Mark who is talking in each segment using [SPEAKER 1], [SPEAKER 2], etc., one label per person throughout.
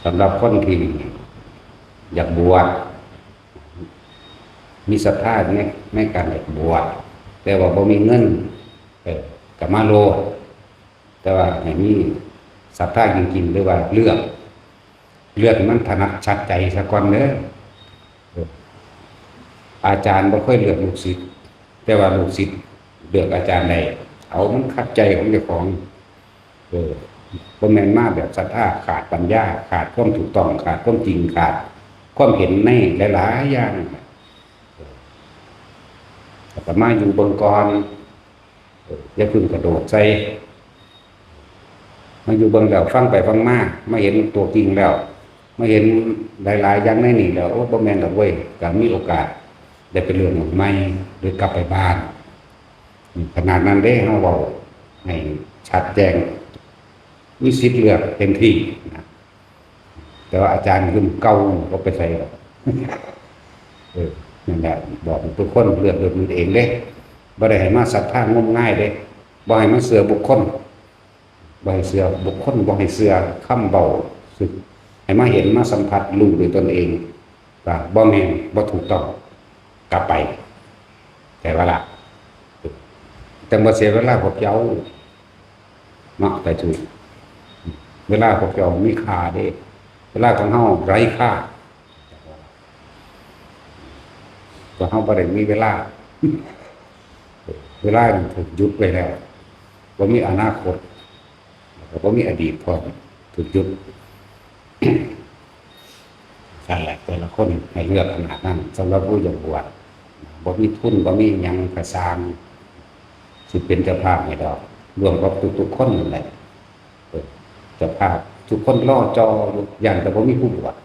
[SPEAKER 1] สำหรับคนที่อยากบวชมีศรัทธาในการอยากบวชแต่ว่าบ่มีเงินกับมาโลดแต่ว่าให้มีศรัทธาจริงๆหรือว่าเลือกมันถนัดชัดใจซะก่อนเด้ออาจารย์บ่ค่อยเลือกลูกศิษย์แต่ว่าลูกศิษย์เลือกอาจารย์ใดเอามันคัดใจของเจ้าของบ่แม่นมาแบบศรัทธาขาดปัญญาขาดความถูกต้องขาดความจริงขาดความเห็นในหลายๆอย่างแต่มาอยู่เบิ่งก่อนอย่าพึ่งกระโดดใส่มาอยู่เบิ่งแล้วฟังไปฟังมามาเห็นตัวจริงแล้วมาเห็นหลายๆอย่างในนี่แล้วโอ้บ่แม่นดอกเว้ยก็มีโอกาสได้ไปเรื่องใหม่หรือกลับไปบ้านขนาดนั้นเด้เฮาเว้าให้ชัดแจ้งมีสิทธิ์เลือกเต็มที่นะแต่ว่าอาจารย์ขึ้นเก่าก็ไปใส่หรอกนั่นแหละบอกทุกคนเลือกมันเองเด้บ่ได้ให้มาศรัทธางมง่ายเด้บ่ให้มาเสือบุคคลบ่ให้เสือบุคคลบ่ให้เสือคำเบาสึกให้มาเห็นมาสัมผัสรู้ด้วยตนเองว่าบ่แม่นบ่ถูกต้องกลับไปแต่ว่าล่ะแต่บ่เสียเวลาพวกเจ้าเนาะไปถูกเวลาพวกเจ้ามีค่าเด้เวลาของเฮาไร้ค่าก็เฮาบ่ได้มีเวลาถูกยุบไปแล้วบ่มีอนาคตแล้วก็บ่มีอดีตพร้อมถูกยุบนั่นแหละแต่ละคนให้เลือกขนาดนั้นสำหรับผู้อยากบวชบ่มีทุนบ่มีหยังกระสร้างสิเป็นเจ้าภาพให้ดอกรวมกับทุกๆคนนั่นแหละเจ้าภาพทุกคนรอจออย่างแต่บ่มีผู้บวช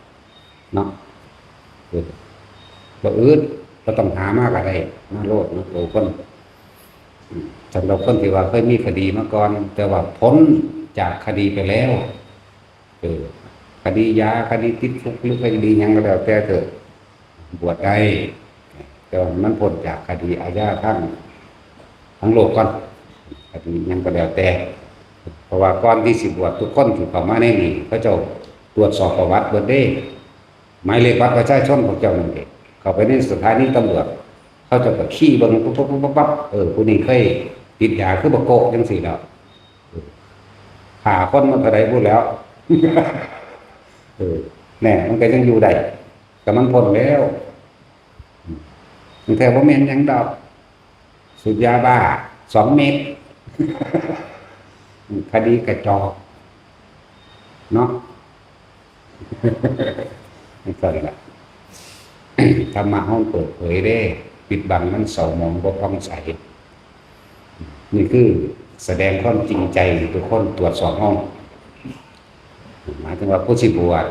[SPEAKER 1] เนาะบ่อื่นก็ต้องหามากอะไรมาโลดนะโลคนสำหรับคนที่ว่าเคยมีคดีมาก่อนแต่ว่าพ้นจากคดีไปแล้วคดียาคดีติดคุกหรือคดียังก็แล้วแต่เถอะบวชได้แต่มันพ้นจากคดีอาญาทั้งโลกก่อนคดียังก็แล้วแต่เพราะว่าก่อนที่สิบวชทุกคนที่เข้ามาในนี้เขาเจ้าตรวจสอบประวัติเบิดได้หมายเลขบัตรประชาชนของเจ้านั่นเองเข้าไปในสถานีตำรวจเขาจะก็ขี้เบิ่งปุ๊บผู้นี้เคยติดยาคือบ่โกะจังซี่แล้วหาคนมาเท่าใดพูดแล้วแน่มันก็ยังอยู่ได้ก็มันพ้นแล้วแต่บ่แม่นหยังดอกสูบยาบ้า2 เม็ดคดีกระจอกเนาะนี่ก็แหละธรรมะห้องเปิดเผยได้ปิดบังมันเศร้าหมองบ่ผ่องใสนี่คือแสดงความจริงใจทุกคนตรวจสอบห้องหมายถึงว่าผู้สิบวช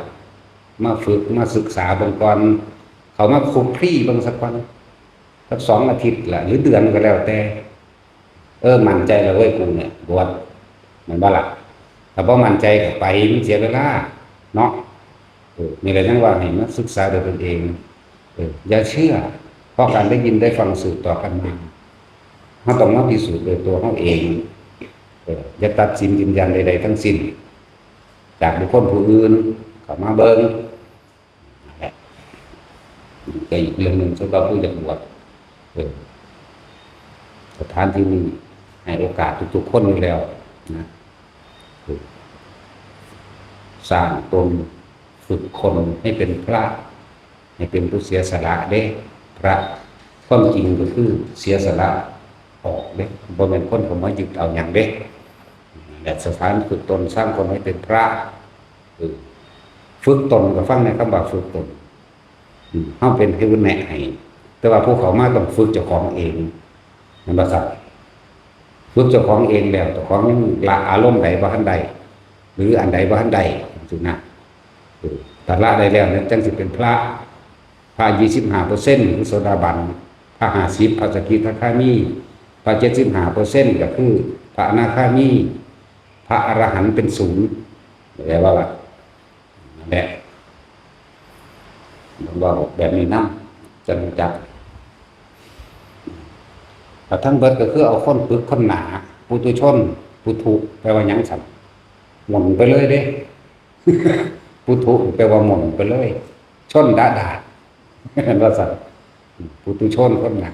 [SPEAKER 1] มาฝึกมาศึกษาบางก่อนเขามาคุกคลี่บางสักวันสัก2 อาทิตย์ละหรือเดือนก็แล้วแต่มั่นใจแล้วเว้ยกูเนี่ยบวชมันบ้าละแต่พอมั่นใจกับไปมันเสียเวลาเนาะมีอะไรนั่งว่าให้มาศึกษาโดยตนเองอย่าเชื่อเพราะการได้ยินได้ฟังสืบต่อกันมาเขาต้องมาพิสูจน์โดยตัวเขาเองอย่าตัดสินยืนยันใดๆทั้งสิ้นจากบุคคลผู้อื่นเข้ามาเบิ่งก็อีกเรื่องหนึ่งสำหรับผู้อยากบวชสถานที่นี้ให้โอกาสทุกๆคนอยู่แล้วนะสร้างตนฝึกคนให้เป็นพระให้เป็นผู้เสียสละเด้พระความจริงก็คือเสียสละออกเด้บ่แม่นคนผมมายึดเอาหยังเด้แต่สถานฝึกตนสร้างคนให้เป็นพระฝึกตนก็ฟังในคำว่าฝึกตนเฮาเป็นผู้แนะให้แต่ว่าผู้เขามาต้องฝึกเจ้าของเองนั่นบ่ครับฝึกเจ้าของเองแล้วเจ้าของยังละอารมณ์ใดบ่ทันใดหรืออันใดบ่ทันใดจังนั้นถ้าละได้แล้วนั้นจังสิเป็นพระ25%คือโสดาบันพระ50พระสกิทาคามีพระ75%ก็คือพระอนาคามีพระอรหันต์เป็น0แปลว่านั่นแหละบอกแบบนี้นะจังจักทั้งเบิดก็คือเอาคนปึกคนหนาปุถุชนปุถุแปลว่าหยังสั่นหมุนไปเลยเด้ ปุ พุทธุแปลว่าหม่นไปเลยชนดาดาดว่าสั่นปุถุชนคนหนา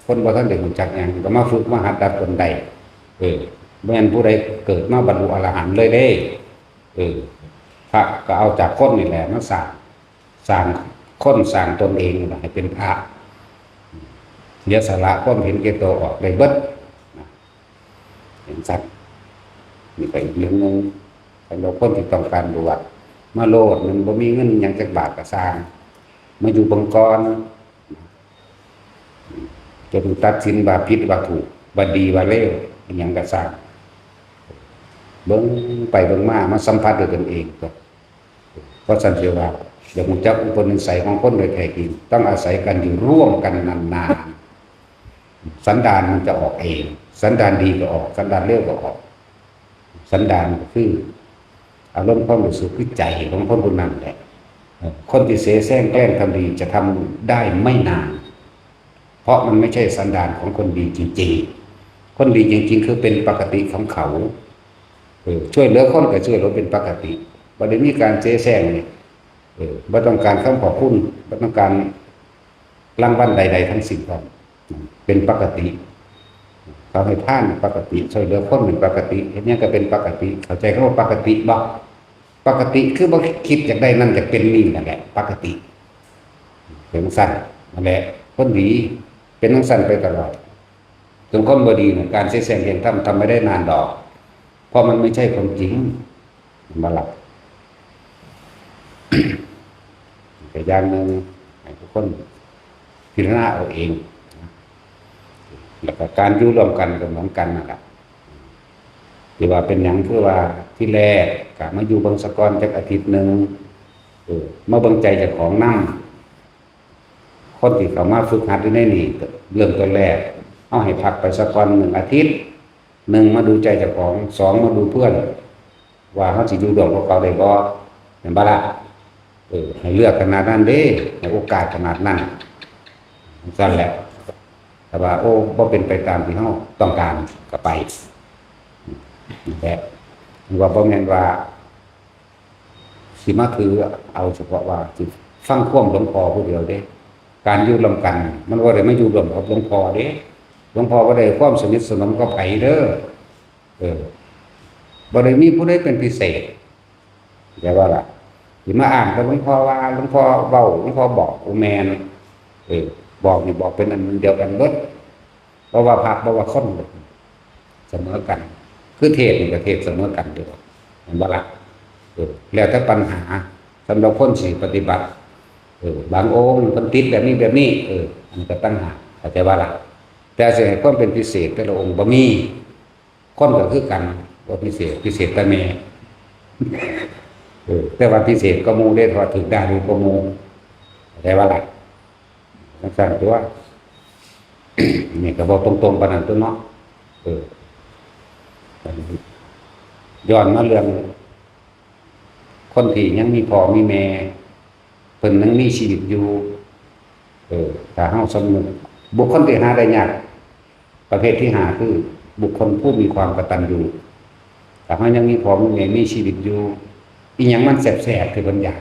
[SPEAKER 1] คนบ่ทันได้รู้จักหยังก็มาฝึกมาหัดดัดตนใดบ่แม่นผู้ใดเกิดมาบรรลุอรหันต์เลยเด้พระก็เอาจากคนนี่แหละมาสร้างคนสร้างตนเองให้เป็นพระเสียสละความเห็นแก่ตัวออกได้เบิดเห็นสัตว์นี่ก็อีกเรื่องนึงสำหรับคนที่ต้องการบวชมาโลดมันบ่มีเงินหยังจักบาทก็สร้างมาอยู่บังกรจะถูกตัดสินว่าผิดว่าถูกว่าดีว่าเลวเป็นหยังก็สร้างเบิ่งไปเบิ่งมาสัมผัสด้วยตนเองก็เพราะสันเสียว่าเดี๋ยวผมจักอุปนิสัยของคนโดยแท้จริงต้องอาศัยกันอยู่ร่วมกันนานๆสันดานมันจะออกเองสันดานดีก็ออกสันดานเลวก็ออกสันดานก็คืออารมณ์ความรู้สึกคือใจของคนคนนั้นแหละคนที่เสแสร้งแกล้งทำดีจะทำได้ไม่นานเพราะมันไม่ใช่สันดานของคนดีจริงๆคนดีจริงๆคือเป็นปกติของเขาช่วยเหลือคนก็ช่วยเหลือเป็นปกติบ่ได้มีการเสแสร้งนี่บ่ต้องการคำขอบคุณบ่ต้องการรางวัลใดๆทั้งสิ้นครับเป็นปกติเขาให้ท่านปกติช่วยเหลือคนเป็นปกติเห็นยังก็เป็นปกติเข้าใจคำว่าปกติบ่ปกติคือบ่คิดอยากได้นั่นจะเป็นนี่นั่นแหละปกติเป็นสั้นนั่นแหละคนดีเป็นทั้งสั้นไปตลอดส่วนคนบ่ดีเนี่ยการเสแสร้งเห็นทำไม่ได้นานดอกเพราะมันไม่ใช่ความจริงมาหลับแต่อย่างหนึ่งให้ทุกคนพิจารณาเอาเองแล้วก็การอยู่ร่วมกันก็เหมือนกันนะครับที่ว่าเป็นอย่างคือว่าที่แรกก็มาอยู่เบิ่งสะกอนจักอาทิตย์หนึ่งมาเบิ่งใจเจ้าของนั่งคนที่เขามาฝึกหัดอยู่ในนี่เริ่มต้นแรกเอาให้พักไปสะกอน1 อาทิตย์ 1มาดูใจเจ้าของ2มาดูเพื่อนว่าเขาสิอยู่ร่วมกับเขาได้บ่เห็นบ่ล่ะให้เลือกขนาดนั้นเด้ให้โอกาสขนาดนั้นสั่นแหละแต่ว่าโอ้บ่เป็นไปตามที่เฮาต้องการก็ไปแต่ว่าบ่แม่นว่าสิมาคือเอาเฉพาะว่าสิฟังความหลวงพ่อผู้เดียวเด้การอยู่ร่วมกันมันบ่ได้มาอยู่ร่วมกับหลวงพ่อเด้หลวงพ่อบ่ได้ความสนิทสนมกับไผเด้อบ่ได้มีผู้ใดเป็นพิเศษแต่ว่าล่ะสิมาอ่านกับหลวงพ่อว่าหลวงพ่อเว้าหลวงพ่อบอกโอแมนบอกนี่บอกเป็นอันเดียวกันเบิดเพราะว่าพระบ่ว่าคนเสมอกันคือเทศนี่ก็เทศเสมอกันเด้อเห็นบ่ล่ะแล้วแต่ปัญหาสำหรับคนสิปฏิบัติบางองค์เพิ่นติดแบบนี้อันก็ตั้งหากเข้าใจว่าล่ะแต่สิให้ความเป็นพิเศษแต่ละองค์บ่มีคนก็คือกันบ่พิเศษแต่แม่แต่ว่าพิเศษก็หมู่ได้ทอดถึงได้รู้ก็หมู่แต่ว่าล่ะสั่นตัวนี่ก็บ่ตรงๆปานนั้นตัวเนาะย้อนมาเรื่องคนที่ยังมีพ่อมีแม่เพิ่นยังมีชีวิตอยู่ถ้าเฮาสำนึกบุคคลที่หาได้ยากประเภทที่5คือบุคคลผู้มีความกตัญญูถ้าเฮายังมีพ่อมีแม่มีชีวิตอยู่อีหยังมันแสบๆที่เพิ่นอยาก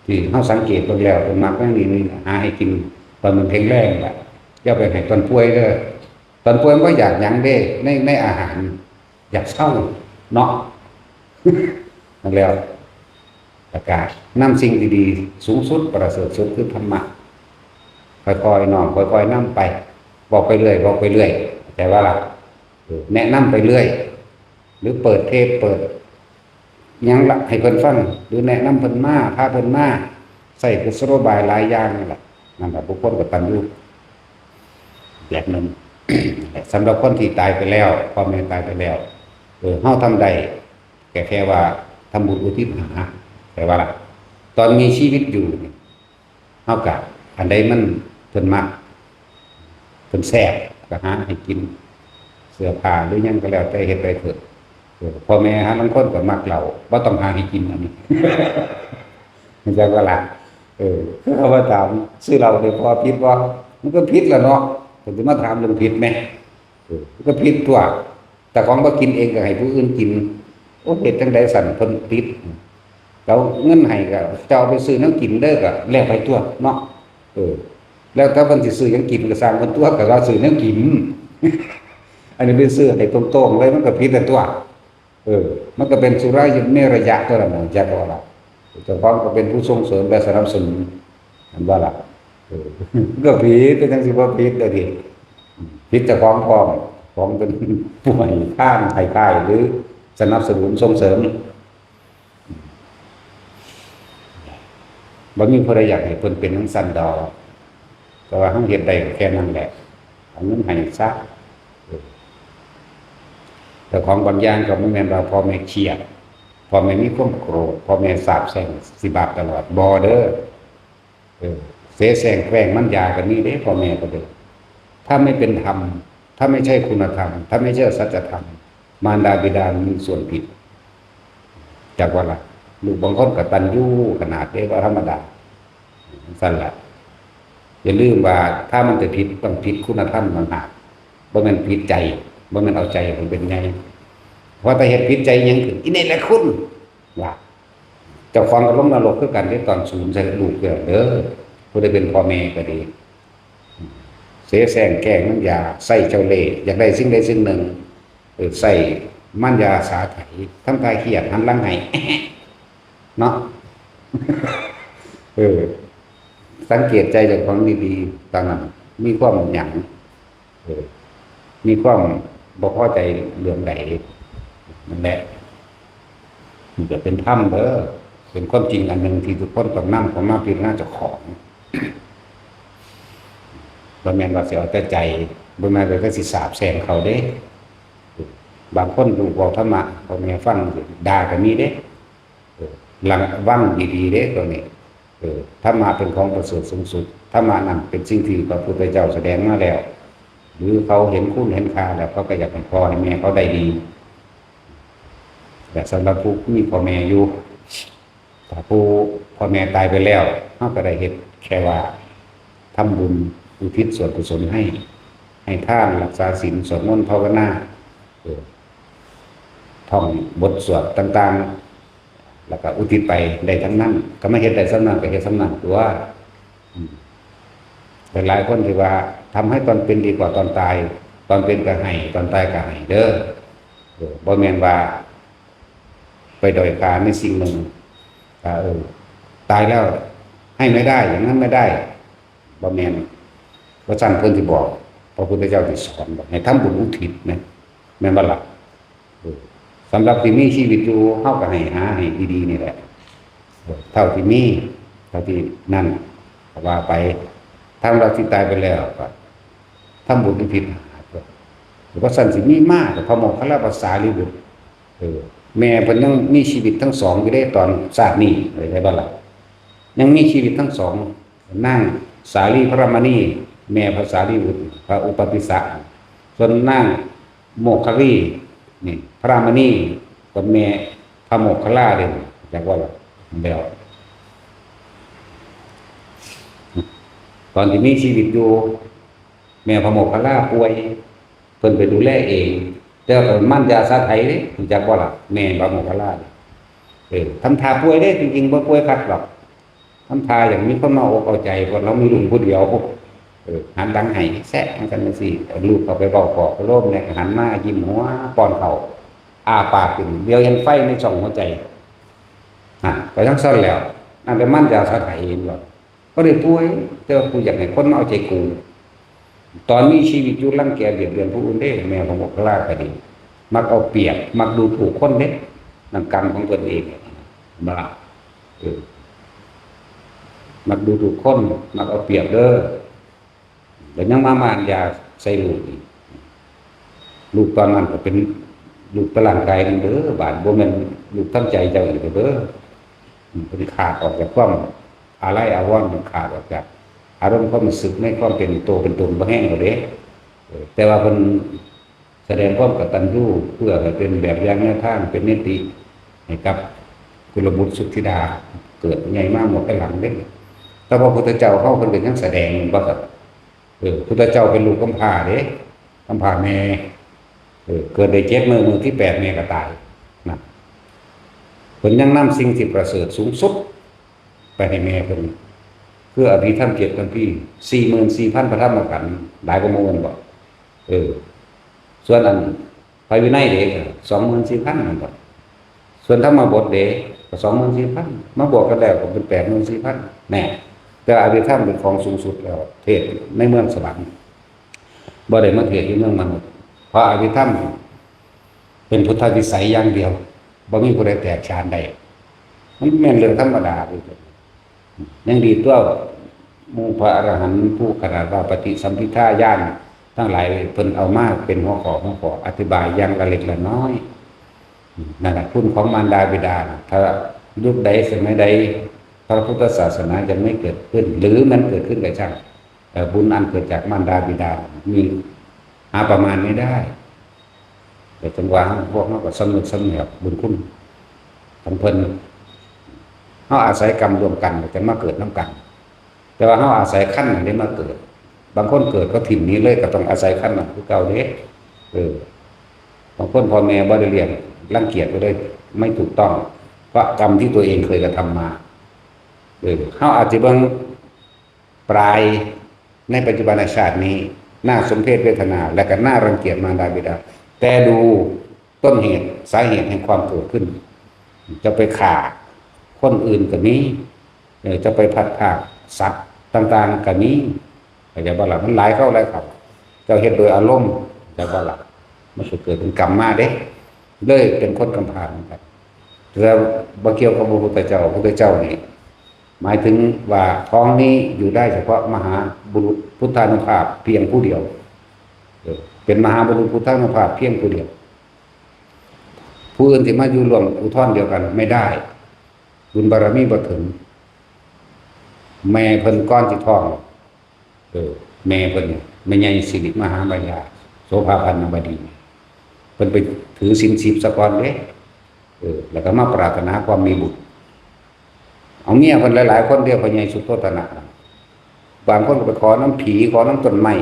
[SPEAKER 1] ที่เฮาสังเกตเบิ่งแล้วเพิ่นมักอย่างนี้หาให้กินตอนมันแข็งแรงล่ะอย่าไปให้ตอนป่วยเด้อตอนป่วยมันก็อยากหยังเด้ในอาหารอยากเศร้าเนาะนั่นแล้วประกาศนำสิ่งดีๆสูงสุดประเสริฐสุดคือธรรมะค่อยๆน้อมค่อยๆนำไปบอกไปเรื่อยแต่ว่าล่ะแนะนำไปเรื่อยหรือเปิดเทปเปิดยังละให้เพิ่นฟังหรือแนะนำเพิ่นมาพาเพิ่นมาใส่กุศโลบายหลายอย่างนั่นแหละบุคคลกตัญญูแบบนึง สำหรับคนที่ตายไปแล้วพ่อแม่ตายไปแล้วเฮาทำได้แค่ว่าทำบุญอุทิศหาแต่ว่าล่ะตอนมีชีวิตอยู่เฮากะอันใดมันเพิ่นมักเพิ่นแซ่บก็หาให้กินเสื้อผ้าหรือหยังก็แล้วแต่เฮ็ดไปเถิดพ่อแม่หาบางคนก็มักเราบ่ต้องหาให้กินอันนี้ มันจะก็ล่ะเขาว่าถามซื้อเราได้พอผิดบ่มันก็ผิดแล้วเนาะเพิ่นสิมาถามเรื่องผิดแม่มันก็ผิดตัวแต่ของบ่กินเองก็ให้ผู้อื่นกินโอ้เฮ็ดจังได๋สั่นเพิ่นผิด แล้วเงินให้ก็จะเอาไปซื้อน้ำกินเด้อก็แล้วไปตัวเนาะแล้วถ้าเพิ่นสิซื้อหยังกินก็สร้างเพิ่นตัวก็ว่าซื้อน้ำกินอันนี้เป็นซื้อให้ตรงๆเลยมันก็ผิดแต่ตัวมันก็เป็นสุราเมรยะตัวละมันจักว่าล่ะเจ้าของก็เป็นผู้ส่งเสริมและสนับสนุนอันว่าล่ะก็ผิดเป็นจังสิบ่ผิดเด้อดิผิดเจ้าของพร้อมของเป็นผู้ให้ทานให้ค่ายหรือสนับสนุนส่งเสริมบ่มีผู้ใดอยากให้เพิ่นเป็นจังซั่นดอกแต่ว่าเฮาเฮ็ดได้ก็แค่นั้นแหละเอาเงินให้ซะแต่ของบางอย่างก็บ่แม่นว่าพ่อแม่เครียดพ่อแม่มีความโกรธพ่อแม่สาปแช่งสิบาปตลอดบ่เด้อเสแสร้งแกล้งมันยาก็มีเด้พ่อแม่ก็เด้อถ้าไม่เป็นธรรมถ้าไม่ใช่คุณธรรมถ้าไม่ใช่สัจธรรมมารดาบิดามีส่วนผิดจากว่าล่ะลูกบางคนก็ตัณญูขนาดเด้ว่าธรรมดาสั่นล่ะอย่าลืมว่าถ้ามันจะผิดต้องผิดคุณธรรมต่างหากบ่แม่นผิดใจบ่แม่นเอาใจมันเป็นไงเพราะถ้าเฮ็ดผิดใจยังขึ้นอีนี่แหละคุณว่าเจ้าของก็ลงนรกคือกันได้ตอนสูญใส่ลูกเด้อผู้ใดเป็นพ่อแม่ก็ดีเสแสร้งแกล้งมันยาใส่เจ้าเล่ห์อยากได้สิ่งใดสิ่งหนึ่งใส่มันยาสาไถทำกายเครียดหันหลังให้เนาะสังเกตใจเจ้าของดีๆตอนนั้นมีความหยังมีความบ่พอใจเรื่องใดนั่นแหละมันจะเป็นธรรมเด้อเป็นความจริงอันหนึ่งที่ทุกคนต้องนำของมาพิจารณาเจ้าของบ่แม่นว่าสิเอาแต่ใจบ่แม่นว่าสิสาปแช่งเขาเด้บางคนดูเว้าธรรมะพ่อแม่ฟังด่าก็มีเด้หลังวังดีๆเด้ตัวนี้ธรรมะเป็นของประเสริฐสูงสุดธรรมะนั้นเป็นสิ่งที่พระพุทธเจ้าแสดงมาแล้วหรือเขาเห็นคุณเห็นค่าแล้วเขาก็อยากให้พ่อให้แม่เขาได้ดีแต่สำหรับผู้มีพ่อแม่อยู่ถ้าผู้พ่อแม่ตายไปแล้วเขาก็ได้เห็นแค่ว่าทำบุญอุทิศส่วนกุศลให้ทานรักษาศีลสวดมนต์ภาวนาท่องบทสวดต่างๆแล้วก็อุทิศไปได้ทั้งนั้นก็ไม่เห็นได้สำนักก็เห็นสำนักตัวแต่หลายคนที่ว่าทำให้ตอนเป็นดีกว่าตอนตายตอนเป็นก็ให้ตอนตายก็ให้เด้อบ่แม่นว่าไปโดยการในสิ่งหนึ่งตายแล้วให้ไม่ได้อย่างนั้นไม่ได้บ่แม่นพระสั่นเพิ่นที่บอกพระพุทธเจ้าที่สอนบอกให้ทำบุญอุทิศนะแม่นบ่ล่ะสำหรับที่มีชีวิตอยู่เฮาก็ให้หาให้ดีๆนี่แหละเท่าที่มีเท่าที่นั่นว่าไปทำเราที่ตายไปแล้วก็ทำบุญอุทิศหรือว่าสันสิมีมากแต่พระโมคคัลลาภาษาลิบุตรแม่เพิ่นยังมีชีวิตทั้งสองอยู่ได้ตอนชาตินี้อะไรได้บ้างล่ะยังมีชีวิตทั้งสองนั่งสาลีพระมณีแม่ภาษาลิบุตรพระอุปติสสะส่วนนั่งโมคคัลลีนี่พระมณีกับแม่พระโมคคัลลาเด้จากว่าล่ะแล้วตอนที่มีชีวิตอยู่แม่พระโมคคัลลาป่วยเพิ่นไปดูแลเองแต่ว่ามั่นยาสาไถเด้รู้จักบ่ล่ะแม่พระโมคคัลลาทำทาป่วยเด้จริงๆบ่ป่วยคักหรอกทำทาอย่างมีคนมาอกเอาใจเพราะเรามีลูกผู้เดียวหันหลังให้แซะกันจังซี่ลูกเข้าไปเว้าขอโลมเนี่ยหันมายิ้มหัวป้อนข้าวอ้าปากขึ้นเดียวเห็นไฟในช่องหัวใจก็จังซั่นแล้วนั่นเป็นมั่นยาสาไถเองบ่ก็ได้ป่วยแต่ว่ากูอยากให้คนมาเอาใจกูตอนมีชีวิตอยู่รังแกเบียดเบียนผู้อื่นเด้แม่ของโมคคัลลาก็ดีมักเอาเปรียบมักดูถูกคนเด้นั่นกรรมของตนเองบ่ล่ะมักดูถูกคนมักเอาเปรียบเด้อแล้วยังมานยาใส่ลูกตอนนั้นก็เป็นลูกตะร่างกายนั่นเด้อบาดบ่แม่นลูกทั้งใจเจ้าอีกเด้อเป็นขาดออกจากความอะไรอาวรณ์มันขาดออกจากอารมณ์ความรู้สึกไม่ความเป็นโตเป็นตนบ่แห้งเอาเด้แต่ว่าเพิ่นแสดงความกตัญญูเพื่อให้เป็นแบบอย่างแนวทางเป็นนิติให้กับกุลบุตรสุทธิดาเกิดใหญ่มากหมดไปหลังเด้แต่พระพุทธเจ้าเขาเพิ่นเป็นจังแสดงบ่ครับพุทธเจ้าเป็นลูกกำพร้าเด้กำพร้าแม่เกิดได้7 มื้อที่8แม่ก็ตายนะ เพิ่นยังนำสิ่งที่ประเสริฐสูงสุดไปให้แม่เพิ่นเพื่ออภิธรรม7คัมภีร์44,000พระธรรมขันธ์หลายกว่าหมู่บ่ส่วนอันพระวินัยเด้ก็24,000นั่นบ่ส่วนธรรมบทเด้ก็24,000มาบวกกันแล้วก็เป็น84,000แน่แต่อภิธรรมเป็นของสูงสุดแล้วเทศน์ในเมืองสวรรค์บ่ได้มาเทศน์อยู่เมืองมนุษย์เพราะอภิธรรมเป็นพุทธวิสัยอย่างเดียวบ่มีผู้ใดแตกฉานได้มันแม่นเรื่องธรรมดาเลยยังดีตัวหมู่พระอรหันต์ผู้ขนาดว่าปฏิสัมภิทาญาณทั้งหลายเพิ่นเอามาเป็นหัวข้ออธิบายอย่างละเล็กละน้อยนั่นแหละคุณของมารดาบิดาถ้ายุคใดสมัยใดพระพุทธศาสนาจะไม่เกิดขึ้นหรือมันเกิดขึ้นก็ช่างบุญอันเกิดจากมารดาบิดามีหาประมาณไม่ได้แต่จังหวะพวกเขาก็สำนึกสำเนียกบุญคุณของเพิ่นเขาอาศัยกรรมรวมกันจะมาเกิดน้ำกัน แต่ว่าเขาอาศัยขั้นไหนได้มาเกิดบางคนเกิดก็ถิ่มนี้เลยก็ต้องอาศัยขั้นนั้นคือเก่าเด้บางคนพ่อแม่บ่ได้เรียนรังเกียจไปเลยไม่ถูกต้องเพราะกรรมที่ตัวเองเคยกระทำมาเขาอาจจะบางปลายในปัจจุบันชาตินี้น่าสมเพชเวทนาและก็น่ารังเกียจมารดาบิดาแต่ดูต้นเหตุสาเหตุแห่งความเกิดขึ้นจะไปฆ่าคนอื่นก็มีจะไปพัดพากสัตว์ต่างๆก็มีจะบ่ล่ะมันหลายเข้าหลายเข้าเจ้าเฮ็ดโดยอารมณ์จะบ่ล่ะมันสิเกิดเป็นกรรมมาเด้เลยเป็นคนกำพร้าครับแล้วบ่เกี่ยวกับพระพุทธเจ้านี่หมายถึงว่าท้องนี้อยู่ได้เฉพาะมหาบุรุษพุทธานุภาพเพียงผู้เดียวเป็นมหาบุรุษพุทธานุภาพเพียงผู้เดียวผู้อื่นที่มาอยู่ร่วมอุทธรณ์เดียวกันไม่ได้บุญบารมีบ่ถึงแม่เพิ่นก้อนจิตท้องแม่เพิ่นแม่ใหญ่สิริมหามายาโสภาพันนบดีเพิ่นไปถือศีล10ซะก่อนเด้แล้วก็มาปรารถนาความมีบุตรเอาเมียเพิ่นหลายๆคนเดียวพ่อใหญ่สุโธทนะบางคนก็ไปขอน้ำผีขอน้ำต้นไม้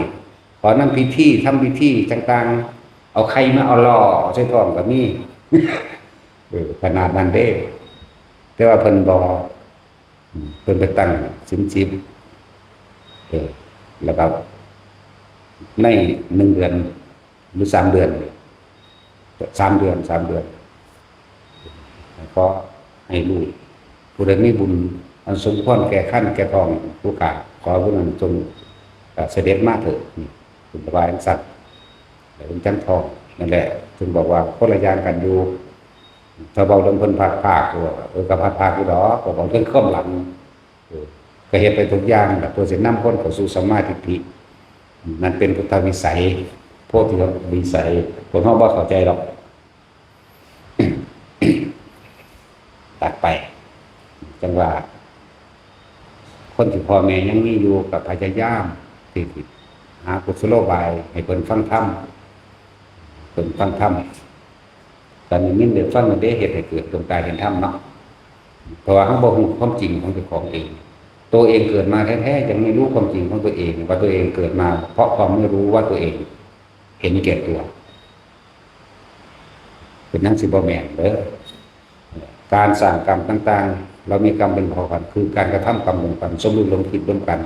[SPEAKER 1] ขอน้ำพิธีทำพิธีต่างๆเอาใครมาเอาล่อใส่ท้องก็มีขนาดนั้นเด้แต่ว่าเพิ่นบ่เพิ่นไปตั้งศีล10แล้วก็ใน1เดือนหรือ3เดือน3เดือนก็ให้ลูกผู้ใดมีบุญอันสมควรแก่ขั้นแก่ทองผู้กาขอผู้นั้นจงเสด็จมาเถิดนี่คุณบายสัตว์แต่เป็นจันทองนั่นแหละจึงบอกว่าคนละอย่างกันอยู่ถ้าเบาเรื่องเพิ่นภาคก็ภาคอยู่ดอกก็บอกเรื่องข้อมหลังก็เฮ็ดไปทุกอย่างแบบตัวสินำคนเข้าสู่สัมมาทิฏฐินั่นเป็นพุทธวิสัยโพธิวิสัยคนเฮาบ่เข้าใจหรอกตัดไปจังว่าคนที่พ่อแม่ยังมีอยู่กับพยายามที่หากุศโลบายให้เพิ่นฟังธรรมตอนนี้มินได้ฟังมันได้เหตุให้เกิดดวงตาเห็นธรรมเนาะเพราะว่าเฮาบ่ฮู้ความจริงของเจ้าของเองตัวเองเกิดมาแท้ๆยังไม่รู้ความจริงของตัวเองว่าตัวเองเกิดมาเพราะความไม่รู้ว่าตัวเองเห็นแก่ตัวเป็นนั้นสิบ่แม่นเด้อการสร้างกรรมต่างๆเรามีกรรมเป็นพอกันคือการกระทำกรรมร่วมกันสมรู้ร่วมคิดร่วมกัน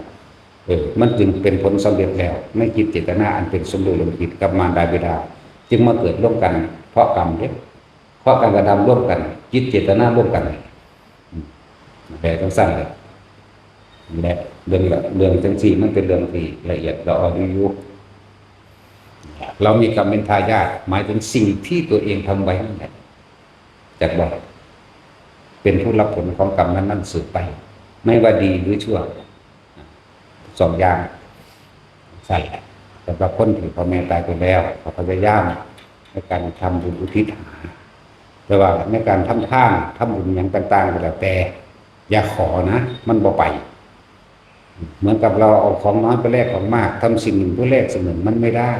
[SPEAKER 1] มันจึงเป็นผลสำเร็จแล้วไม่คิดเจตนาอันเป็นสมรู้ร่วมคิดกับมารดาบิดาจึงมาเกิดร่วมกันเพราะกรรมเด้เพราะการกระทำร่วมกันคิดเจตนาร่วมกันแต่ต้องสั้นเลยและเรื่องจังสี่มันเป็นเรื่องที่ละเอียดเราอ่อนอยู่เรามีกรรมเป็นทายาทหมายถึงสิ่งที่ตัวเองทำไว้นั่นแหละจากบอกเป็นผู้รับผลของกรรมนั้นสืบไปไม่ว่าดีหรือชั่วสองอย่างใช่แต่บางคนที่พ่อแม่ตายไปแล้วเขาพยายามในการทำบุญอุทิศแต่ว่าในการทำทานทำบุญอย่างต่างๆก็แล้วแต่อย่าขอนะมันบ่ไปเหมือนกับเราเอาของน้อยไปแลกของมากทำสิ่งหนึ่งเพื่อแลกสิ่งหนึ่งมันไม่ได้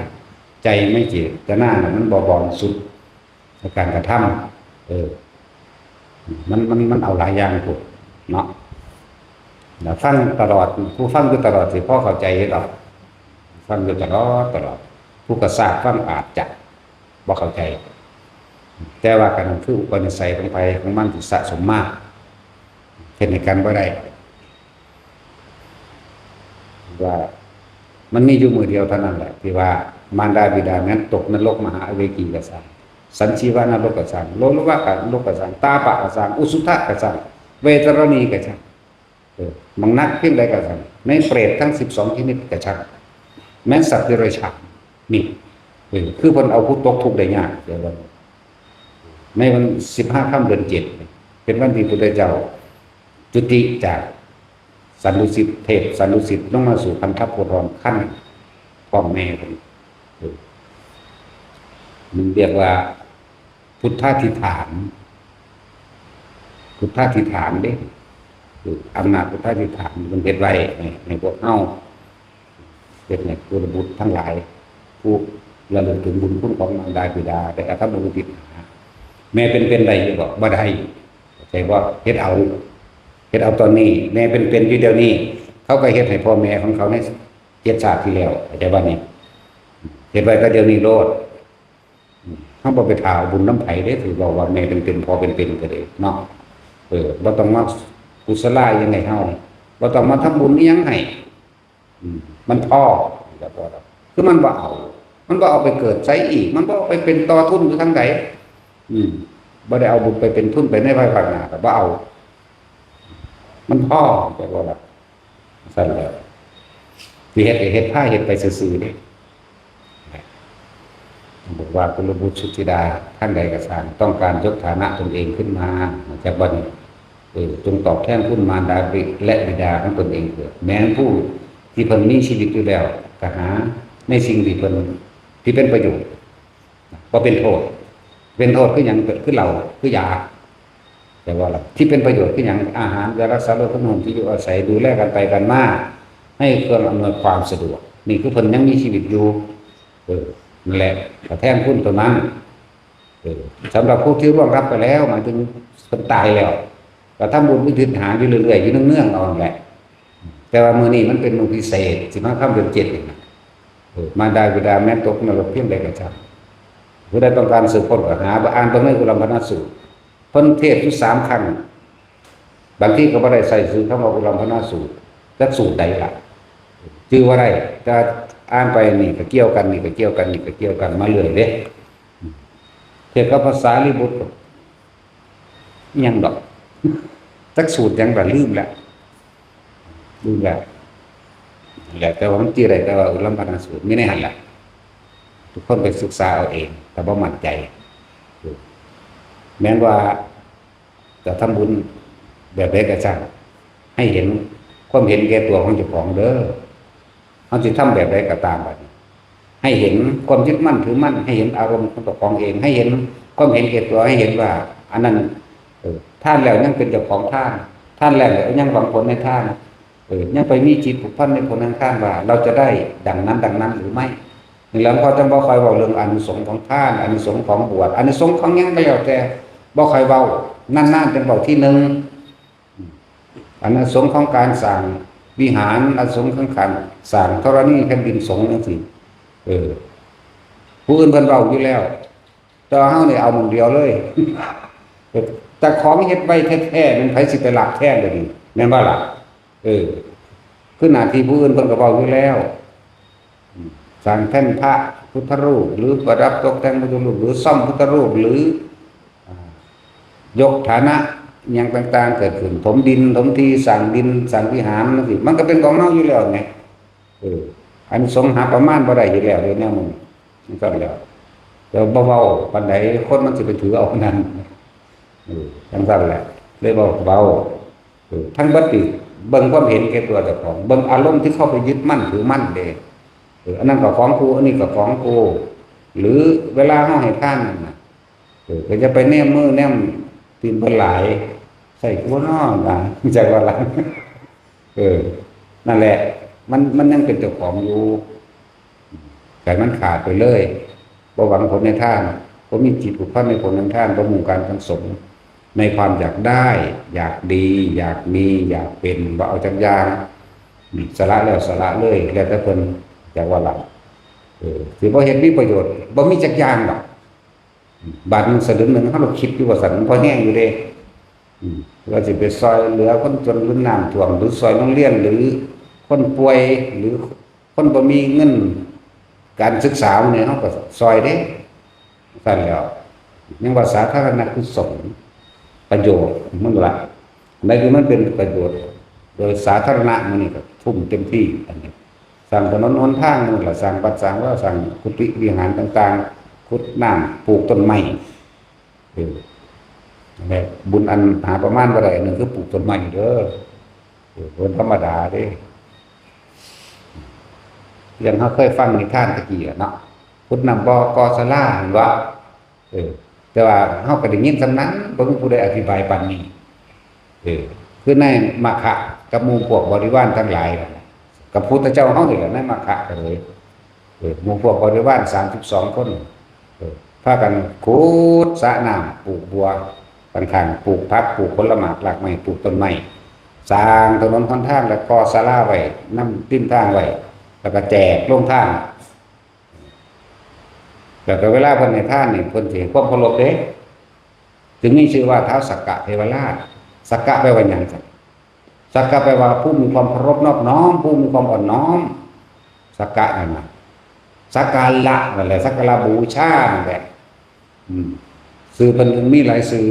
[SPEAKER 1] ใจไม่เจตนามันบ่บริสุทธิ์ในการกระทำมันเอาหลายอย่างถูกเนาะฟังตลอดผู้ฟังอยู่ตลอดสิพ่อเข้าใจหรอกฟังอยู่ตลอดผู้กระซากฟังอาจจะบ่เข้าใจ แต่ว่ากันคืออุปนิสัยของไปของมันที่สะสมมากเห็นในกันบ่ได้ว่ามันมีอยู่มือเดียวเท่านั้นแหละที่ว่ามารดาบิดานั้นตกนรกมหาอเวกีกษัตริย์สันชีวานรกกษัตริย์โลลุวะกะนรกกษัตริย์ตาปะกษัตริย์อุสุทะกษัตริย์เวตรณีกษัตริย์มังนักเพียงใดกษัตริย์ในเปรตทั้ง12ชนิดกษัตริย์แม้สัตว์เดรัจฉานนี่คือเพิ่นเอาผู้ตกทุกข์ได้ยากเดี๋ยวเราในวัน15 ค่ำเดือน 7เป็นวันที่พุทธเจ้าจุติจากสันดุสิตเทพสันดุสิตลงมาสู่พันธโพธรขั้นพ่อแม่ผมมันเรียกว่าพุทธาธิฐานพุทธาธิฐานเด้อำนาจพุทธาธิฐานมันเฮ็ดไว้ในพวกเฮาเฮ็ดในกุลบุตรทั้งหลายผู้ระลึกถึงบุญคุณของมารดาบิดาได้กระทำบุญติหาแม่เป็นได้อยู่บ่ได้ใช่บ่เฮ็ดเอาตอนนี้แม่เป็นอยู่เดี๋ยวนี้เขาก็เฮ็ดให้พ่อแม่ของเขาใน7 ชาติที่แล้วเข้าใจบ่นี่เฮ็ดไว้ก็เดี๋ยวนี้โลดเฮาบ่ไปถ่าบุญน้ำไผเด้ถือว่าแม่เป็นพ่อเป็นก็ได้เนาะบ่ต้องมากุศลายังไงเฮาบ่ต้องมาทำบุญอีหยังให้มันพอก็พอแล้วคือมันบ่เอาไปเกิดใช้อีกมันบ่เอาไปเป็นต่อทุนอยู่ทางใดบ่ได้เอาบุญไปเป็นทุนไปในภายภาคหน้าก็บ่เอามันพ่อแต่ว่าแบบสั่นแล้วที่เฮ็ดผ้าเฮ็ดไปซื่อๆนี่บอกว่ากุลบุตรสุธิดาท่านใดก็ตามต้องการยกฐานะตนเองขึ้นมาจากบัดนี้จงตอบแทนคุณมารดาและบิดาของตนเองเถิดแม้ผู้ที่เพิ่นมีชีวิตอยู่แล้วก็หาในสิ่งที่เพิ่นที่เป็นประโยชน์บ่เป็นโทษคือหยังคือเหล้าคือยาแต่ว่าที่เป็นประโยชน์คืออย่างอาหารยารักษาโรคขนมที่อยู่อาศัยดูแลกันไปกันมาให้เครื่องอำนวยความสะดวกนี่คือเพิ่นยังมีชีวิตอยู่นั่นแหละแต่แทนคุณตัวนั้นสำหรับผู้ที่ร่วงรับไปแล้วหมายถึงคนตายแล้วก็ทำบุญอุทิศหาอยู่เรื่อยๆอยู่เนื่องๆเอาแหละแต่ว่ามื้อนี้มันเป็นมื้อพิเศษ15 ค่ำเดือน 7นี่มารดาบิดาแม้นตกนรกเพียงใดก็ช่างผู้ใดต้องการสืบค้นก็หาอ่านพระไตรปิฎกพระสูตรเพิ่นเทศอยู่3 ครั้งบางทีก็บ่ได้ใส่ชื่อคำว่าอุลัมพนาสูตรจักสูตรใดล่ะชื่อว่าได้ถ้าอ่านไปนี่ก็เกี่ยวกันนี่ก็เกี่ยวกันนี่ก็เกี่ยวกันมาเรื่อยเด้เทศกับภาษาลิบุตรยังดอกจักสูตรยังบ่ลืมแล้วแต่ว่ามันชื่ออะไรแต่ว่าอุลัมพนาสูตรมีในหันล่ะทุกคนไปศึกษาเอาเองแต่บ่มั่นใจแม้ว่าจะทำบุญแบบใดก็ช่างให้เห็นความเห็นแก่ตัวของเจ้าของเด้อเขาจะทำแบบใดก็ตามไปให้เห็นความยึดมั่นถือมั่นให้เห็นอารมณ์ของตัวของเองให้เห็นความเห็นแก่ตัวให้เห็นว่าอันนั้นท่านแล้วยังเป็นเจ้าของท่านแล้วยังหวังผลในท่านยังไปมีจิตผูกพันในผลทางท่านว่าเราจะได้ดังนั้นหรือไม่นี่แล้วพอจะบ่ค่อยเว้าเรื่องอานิสงส์ของท่านอานิสงส์ของบวชอานิสงส์ของหยังก็แล้วแต่บ่ค่อยเว้านานๆจังเว้าที่นึงอานิสงส์ของการสร้างวิหารอานิสงส์ของการสร้างธรณีแผ่นดินสงฆ์จังซี่ผู้อื่นเพิ่นเว้าอยู่แล้วแต่เฮานี่เอามื้อเดียวเลยแต่ของเฮ็ดไว้แท้ๆมันไผสิไปลักแท้เดี๋ยวนี้แม่นบ่ล่ะคือหน้าที่ผู้อื่นเพิ่นก็เว้าอยู่แล้วสร้างแท่นพระพุทธรูปหรือประดับตกแต่งพุทธรูปหรือซ่อมพุทธรูปหรือยกฐานะอย่างต่างๆเกิดขึ้นถมดินถมที่สั่งดินสั่งวิหารนั่นสิมันก็เป็นของเฮาอยู่แล้วไงอันสงหาประมาณบ่ได้อยู่แล้วเดี๋ยวนี้มันก็แล้วแต่บ่เว้าปานใดคนมันสิไปถือเอานั้นจังซั่นแหละเลยเบาทั้งบัดนี้เบิ่งความเห็นแก่ตัวเจ้าของเบิ่งอารมณ์ที่เข้าไปยึดมั่นถือมั่นเด้อันนั้นก็ของกูอันนี้ก็ของกูหรือเวลาเฮาให้ทานน่ะก็จะไปแนมมือแนมตีนเพิ่นหลายใส่กูน้อน่ะจักว่าล่ะนั่นแหละมันยังเป็นเจ้าของอยู่แต่มันขาดไปเลยบ่หวังผลในทานบ่มีจิตผูกพันในผลในทานบ่มุ่งการสังสมในความอยากได้อยากดีอยากมีอยากเป็นบ่เอาจักอย่างสละแล้วสละเลยแล้วแต่เพิ่นจักว่าล่ะสิบ่เฮ็ดมีประโยชน์บ่มีจักอย่างดอก บาทหนึงสลึงหนึงเฮาเราคิดอยู่ว่าสั่นมันพอแห้งอยู่เด้ว่าสิไปซอยเหลือคนจนหรือน้ำท่วมหรือซอยโรงเรียนหรือคนป่วยหรือคนบ่มีเงินการศึกษาเนี่ยเฮาก็ซอยเด้สั่นแล้วยังว่าสาธารณกุศลประโยชน์มันละในคือมันเป็นประโยชน์โดยสาธารณะมันนี่ก็ทุ่มเต็มที่อันนี้สร้างถนนหนทางนั่นล่ะสร้างวัดสร้างว่าสร้างกุฏิวิหารต่างๆขุดน้ำปลูกต้นไม้แบบบุญอันหาประมาณบ่ได้นึงคือปลูกต้นไม้เด้อคนธรรมดาเด้อย่างเฮาเคยฟังนิทานตะกี้เนาะขุดน้ำบ่อกอสลาเห็นบ่แต่ว่าเฮาก็ได้ยินซำนั้นบ่มีผู้ใดอธิบายปานนี้คือในมัคคะกับหมู่พวกบริวารทั้งหลายกับพุทธเจ้าเฮานี่แหละในมัคคะก็เลยหมู่พวกบริวาร32คนพากันขุดสระน้ำปลูกบัวข้างๆปลูกผักปลูกผลไม้รากไม้ปลูกต้นไม้สร้างถนนหนทางแล้วก็ศาลาไว้นำริมทางไว้แล้วก็แจกโรงทานแล้วก็เวลาเพิ่นให้ทานนี่เพิ่นสิให้ความเคารพเด้จึงมีชื่อว่าท้าวสักกะเทวราชสักกะแปลว่าหยังสักกะแปลว่าผู้มีความเคารพนอบน้อมผู้มีความอ่อนน้อมสักกะนั่นน่ะสักการะนั่นแหละสักการะบูชานั่นแหละสื่อเพิ่นมีหลายสื่อ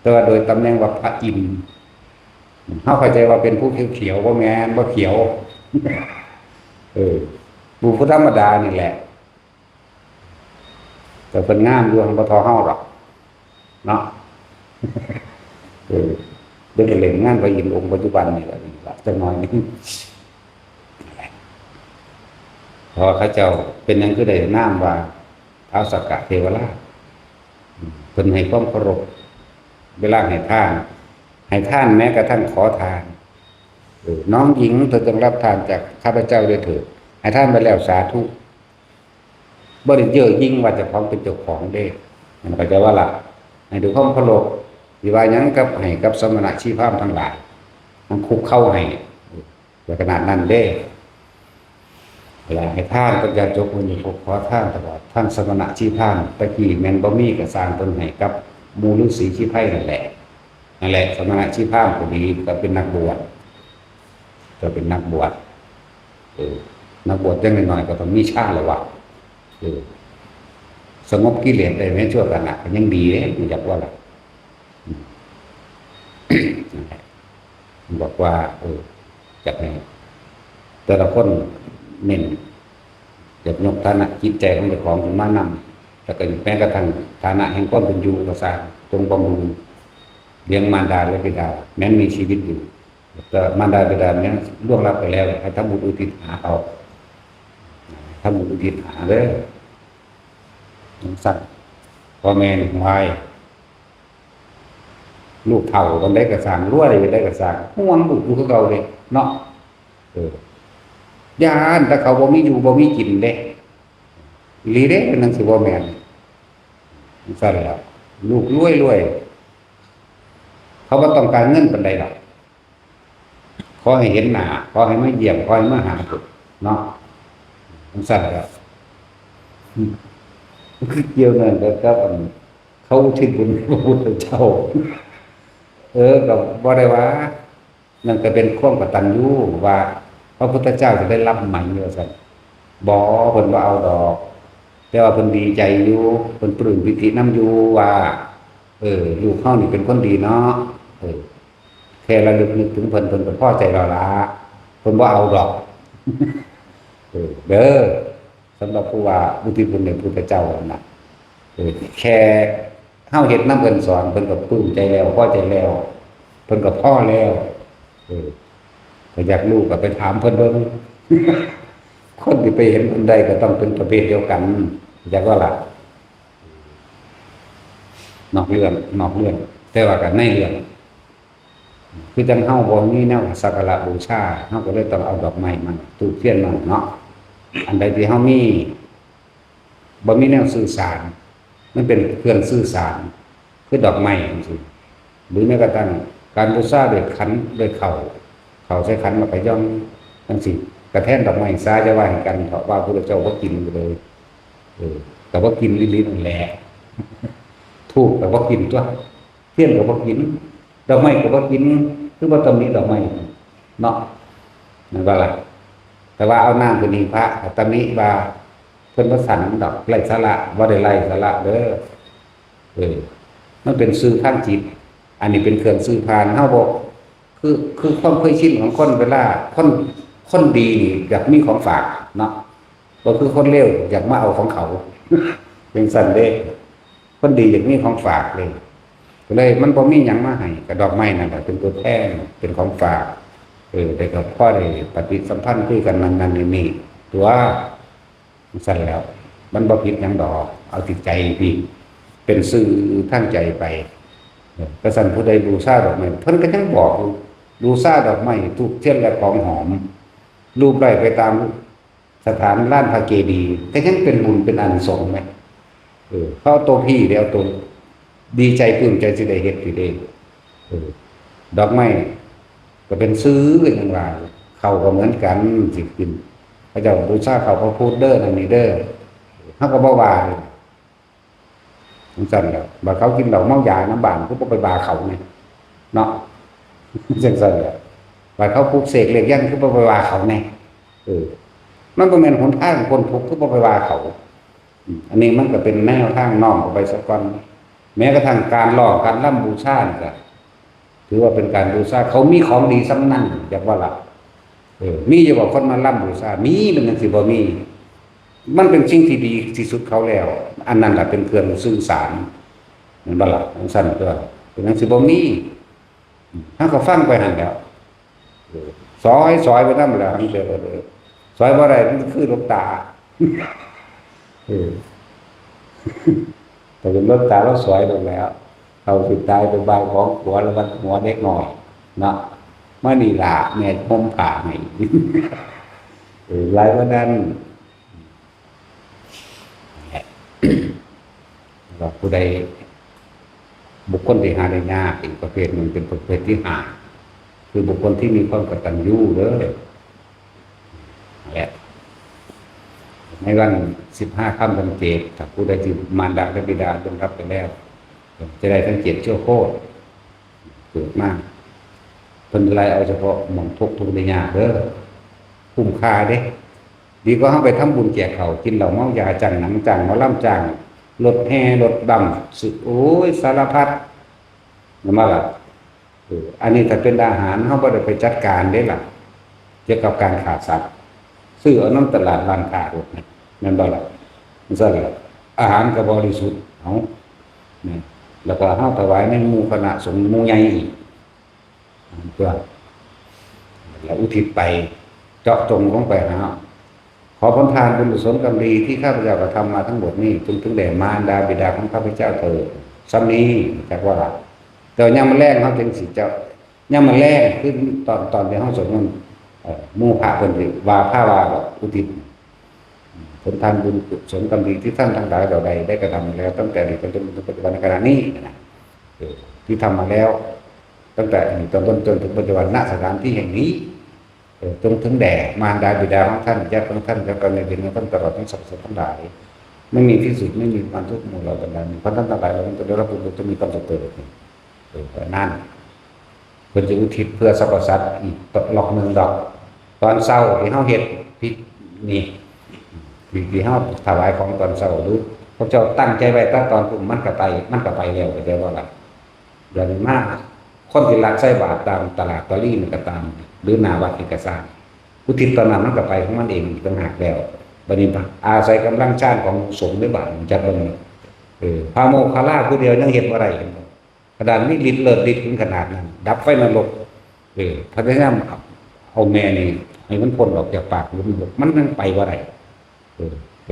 [SPEAKER 1] แต่ว่าโดยตำแหน่งว่าพระอินทร์เฮาเข้าใจว่าเป็นผู้เขียวๆบ่แม่นบ่เขียวผู้ธรรมดานี่แหละแต่เพิ่นงามอยู่หั่นบ่ทอเฮาหรอกเนาะเดี๋ยวเล่นงานพระอินทร์องค์ปัจจุบันนี่แหละจักหน่อยนึงพอเขาเจ้าเป็นหยังคือได้นามว่าท้าวสักกะเทวราชเพิ่นให้ความเคารพเวลาให้ทานแม้กระทั่งขอทานน้องหญิงเธอจงรับทานจากข้าพเจ้าด้วยเถิดให้ทานไปแล้วสาธุบ่ได้เย่อยิ่งว่าเจ้าของเป็นเจ้าของเด้มันก็จะว่าล่ะให้ดูความเคารพสิว่าหยังกับให้กับสมณะชีพราหมณ์ทั้งหลายมันคุกเข้าให้ขนาดนั้นเด้เวลาให้ทานก็จะจบคนอยู่ขอทานตลอดท่านสมณะชีพราหมณ์ตะกี้แม่นบ่มีก็สร้างเพิ่นให้กับหมู่ฤาษีชีไพรนั่นแหละสมณะชีพราหมณ์ก็ดีก็เป็นนักบวชก็เป็นนักบวชนักบวชจังน้อยๆก็ต้องมีฌานระหว่างสงบกิเลสได้แม้ชั่วขณะก็ยังดีเด้รู้จักว่าล่ะบอกว่าจักให้แต่ละคนเน้นจะยกฐานะจิตใจของเจ้าของขึ้นมานำแล้วก็แม้กระทั่งฐานะแห่งความเป็นอยู่ก็สร้างจงบำรุงเลี้ยงมารดาและบิดาแม้มีชีวิตอยู่แต่มารดาบิดาแม้ล่วงลับไปแล้วให้ทำบุญอุทิศหาเอาทำบุญอุทิศหาเด้อสั่งพ่อแม่หนุ่มวัยลูกเฒ่าคนได้กระสางรั่วได้กระสางห่วงลูกคือเก่าเลยเนาะย่านแต่เขาบ่มีอยู่บ่มีกินเด้ลีเด้เป็นหนังสือบ่แม่นสั่นแล้วลูกรวยเขาบ่ต้องการเงินปานใดหรอกขอให้เห็นหน้าขอให้มาเยี่ยมขอให้มาหาเนาะสั่นแล้วคือเกี่ยวนั่นกับเขาอุทิศบุญพระพุทธเจ้าก็บ่ได้ว่านั่นก็เป็นความกตัญญูว่าพระพุทธเจ้าจะได้รับใหม่ว่าซั่นบ่เพิ่นบ่เอาดอกแต่ว่าเพิ่นดีใจอยู่เพิ่นปลื้มปิตินำอยู่ว่าลูกเฮานี่เป็นคนดีเนาะแค่ระลึกนึกถึงเพิ่นก็พอใจแล้วล่ะเพิ่นบ่เอาดอกเด้อสำหรับผู้ว่าอุทิศบุญให้พระพุทธเจ้าน่ะแค่เฮาเฮ็ดนำเพิ่นสอนเพิ่นก็ปลื้มใจแล้วพอใจแล้วเพิ่นก็พอแล้วถ้าอยากรู้ก็ไปถามเพิ่นเบิ่งคนที่ไปเห็นเพิ่นได้ก็ต้องเป็นประเภทเดียวกันอยากว่าล่ะนอกเรื่องแต่ว่าก็ในเรื่องคือจังเฮาบ่มีแนวสักการะบูชาเฮาก็เลยต้องเอาดอกไม้มาธูปเทียนมาเนาะอันใดที่เฮามีบ่มีแนวสื่อสารมันเป็นเครื่องสื่อสารคือดอกไม้จังซี่หรือแม้กระทั่งการบูชาด้วยขันด้วยเข่าใส่ขันมาก็ย่อมจังซี่กระแทนดอกไม้ซาจะว่าให้กันเพราะว่าพระพุทธเจ้าบ่กินเลยก็บ่กินลิ้นๆนั่นแหละ ถูกแต่ว่ากินตัวเทียนกับว่ากินดอกไม้กับว่ากินคือว่าตำหนิดอกไม้เนาะนั่นว่าล่ะแต่ว่าเอาน้ำเป็นนีพระตำหนิว่าเพิ่นว่าสันดอกไร้สาระว่าได้ไร้สาระเด้อมันเป็นสื่อทางจิตอันนี้เป็นเครื่องสื่อผ่านเฮาบ่คือความเคยชินของคนเวลาคนดีนี่อยากมีของฝากเนาะบ่คือคนเลวอยากมาเอาของเขาเป็นสั่นเด้คนดีอยากมีของฝากเลยก็เลยมันบ่มีหยังมาให้ก็ดอกไม้นั่นแหละเป็นตัวแทนเป็นของฝากได้กับพ่อได้ปฏิสัมพันธ์คุยกันนั่นนี่ตัวสั่นแล้วมันบ่ผิดหยังดอกเอาจิตใจพี่เป็นสื่อทางใจไปกระสันผู้ใดบูชาดอกไม้เพิ่นก็ยังบอกบูชาดอกไม้ทุกเทียนและของหอมรูปไล่ไปตามสถานลานพระเจดีย์ก็ยังเป็นบุญเป็นอานิสงส์ไหมเขาเอาตัวพี่แล้วตัวดีใจปลื้มใจสิได้เฮ็ดสิได้ดอกไม้ก็เป็นซื้ออย่างไรเขาก็เหมือนกันสิกินพระเจ้าบูชาเขาพระพุทธเด้อนั่นนี่เด้อเขาก็บ่ว่าจังซั่นแล้วบ่เขากินเหล้าเมายาน้ำบานก็บ่ไปบาเขาไงเนาะจังซั่นแล้วบ่เขาปลุกเสกเรียกยันคือบ่ไปว่าเขาแน่มันบ่แม่นหนทางคนทุกข์คือบ่ไปว่าเขาอันนี้มันก็เป็นแนวทางน้อมออกไปสักก่อนแม้กระทั่งการร้องการร่ำบูชาก็ถือว่าเป็นการบูชาเขามีของดีสำนั่นจักว่าล่ะมีอยู่บ่คนมาร่ำบูชามีมันจังสิบ่มีมันเป็นสิ่งที่ดีที่สุดเขาแล้วอันนั้นแหละเป็นเครื่องสื่อสารมันบ่ล่ะจังซั่นตัวเป็นจังสิบ่มีเฮาก็ฟังไปหั่นแล้วซอยไปนำแล้วเด้อซอยบ่ได้มันคือลูกตาแต่เป็นลูกตาเราสวยลงแล้วเอาสิตายไปบายของหัวแล้วมันหัวเด็กน้อยเนาะมานี่ล่ะแม่ห่มผ้าให้หลายว่านั้นว่าผู้ใดบุคคลที่หาได้ยากอีกประเภทหนึ่งเป็นประเภทที่หาคือบุคคลที่มีความกตัญญูเด้อแหละในวัน15 ค่ำเดือนเจ็ดถ้าผู้ใดที่มารดาและบิดาจงรับไปแล้วจะได้ทั้ง7ชั่วโคตรเกิดมากเพิ่นไล่เอาเฉพาะหม่องทุกได้ยากเด้อคุ้มค่าเด้ดีก็เฮาไปทำบุญแจกเขากินเหล้าเมายาจังหนังจังหมอลำจังรถแห่รถดำสึโอ้ยสารพัดนั่นมาล่ะอันนี้ถ้าเป็นอาหารเฮาบ่ได้ไปจัดการเด้ล่ะเกี่ยวกับการขาดสัตว์ซื้อเอาน้ำตลาดร้านค้าโดดนั่นบ่ล่ะมันซั่นล่ะอาหารก็บริสุทธิ์เฮานี่แล้วก็เฮาถวายในหมู่คณะสงฆ์หมู่ใหญ่อีกเพื่อแล้วอุทิศไปเจาะจงลงไปหาขอผลทานบุญกุศลกรรมดีที่ข้าพเจ้ากระทำมาทั้งหมดนี้จงถึงแด่มารดาบิดาของข้าพเจ้าเถิดซ้ำนี้จักว่าล่ะแต่ยามมื้อแลงเฮาจึงสิเจ้ายามมื้อแลงคือตอนที่เฮาสวดมนต์หมู่พระเพิ่นสิว่าพาว่าอุทิศผลทานบุญกุศลกรรมดีที่ท่านทั้งหลายเหล่าใดได้กระทำแล้วตั้งแต่นี้จนถึงปัจจุบันขณะนี้นะที่ทำมาแล้วตั้งแต่ตอนต้นจนถึงปัจจุบันณสถานที่แห่งนี้จงถึงแด่มารดาบิดาของท่านญาติของท่านและกันในดินของท่านตลอดทั้งสรรพสัตว์ทั้งหลายไม่มีที่สุดไม่มีความทุกข์หมู่เราบรรดาเพราะท่านทั้งหลายเราจะได้รับบุญจะมีความสุขเกิดนั่นเพื่อจะอุทิศเพื่อสรรพสัตว์อีกหลอกหนึ่งดอกตอนเศร้าที่เฮาเฮ็ดพินี่ที่เฮาถวายของตอนเศร้าหรือพระเจ้าตั้งใจไว้ตั้งตอนพุ่มมันก็ไปแล้วก็เดี๋ยวว่าล่ะอย่างมากคนที่รักใส่บาตรตามตลาดตะลี่มันก็ตามหรือนาวัดที่กระซ่างอุทิศตอนนั้นมันก็ไปของมันเองต่างหากแล้วบัดนี้อาศัยกำลังชาติของสงฆ์ในบาตรจัดบ่พระโมคคัลลาผู้เดียวยังเฮ็ดบ่ได้กระดานนี้ฤทธิ์เลิศฤทธิ์ถึงขนาดนั้นดับไฟนรกพระเจ้าเอาแม่นี่ให้มันพ้นออกจากปากมันยังไปบ่ได้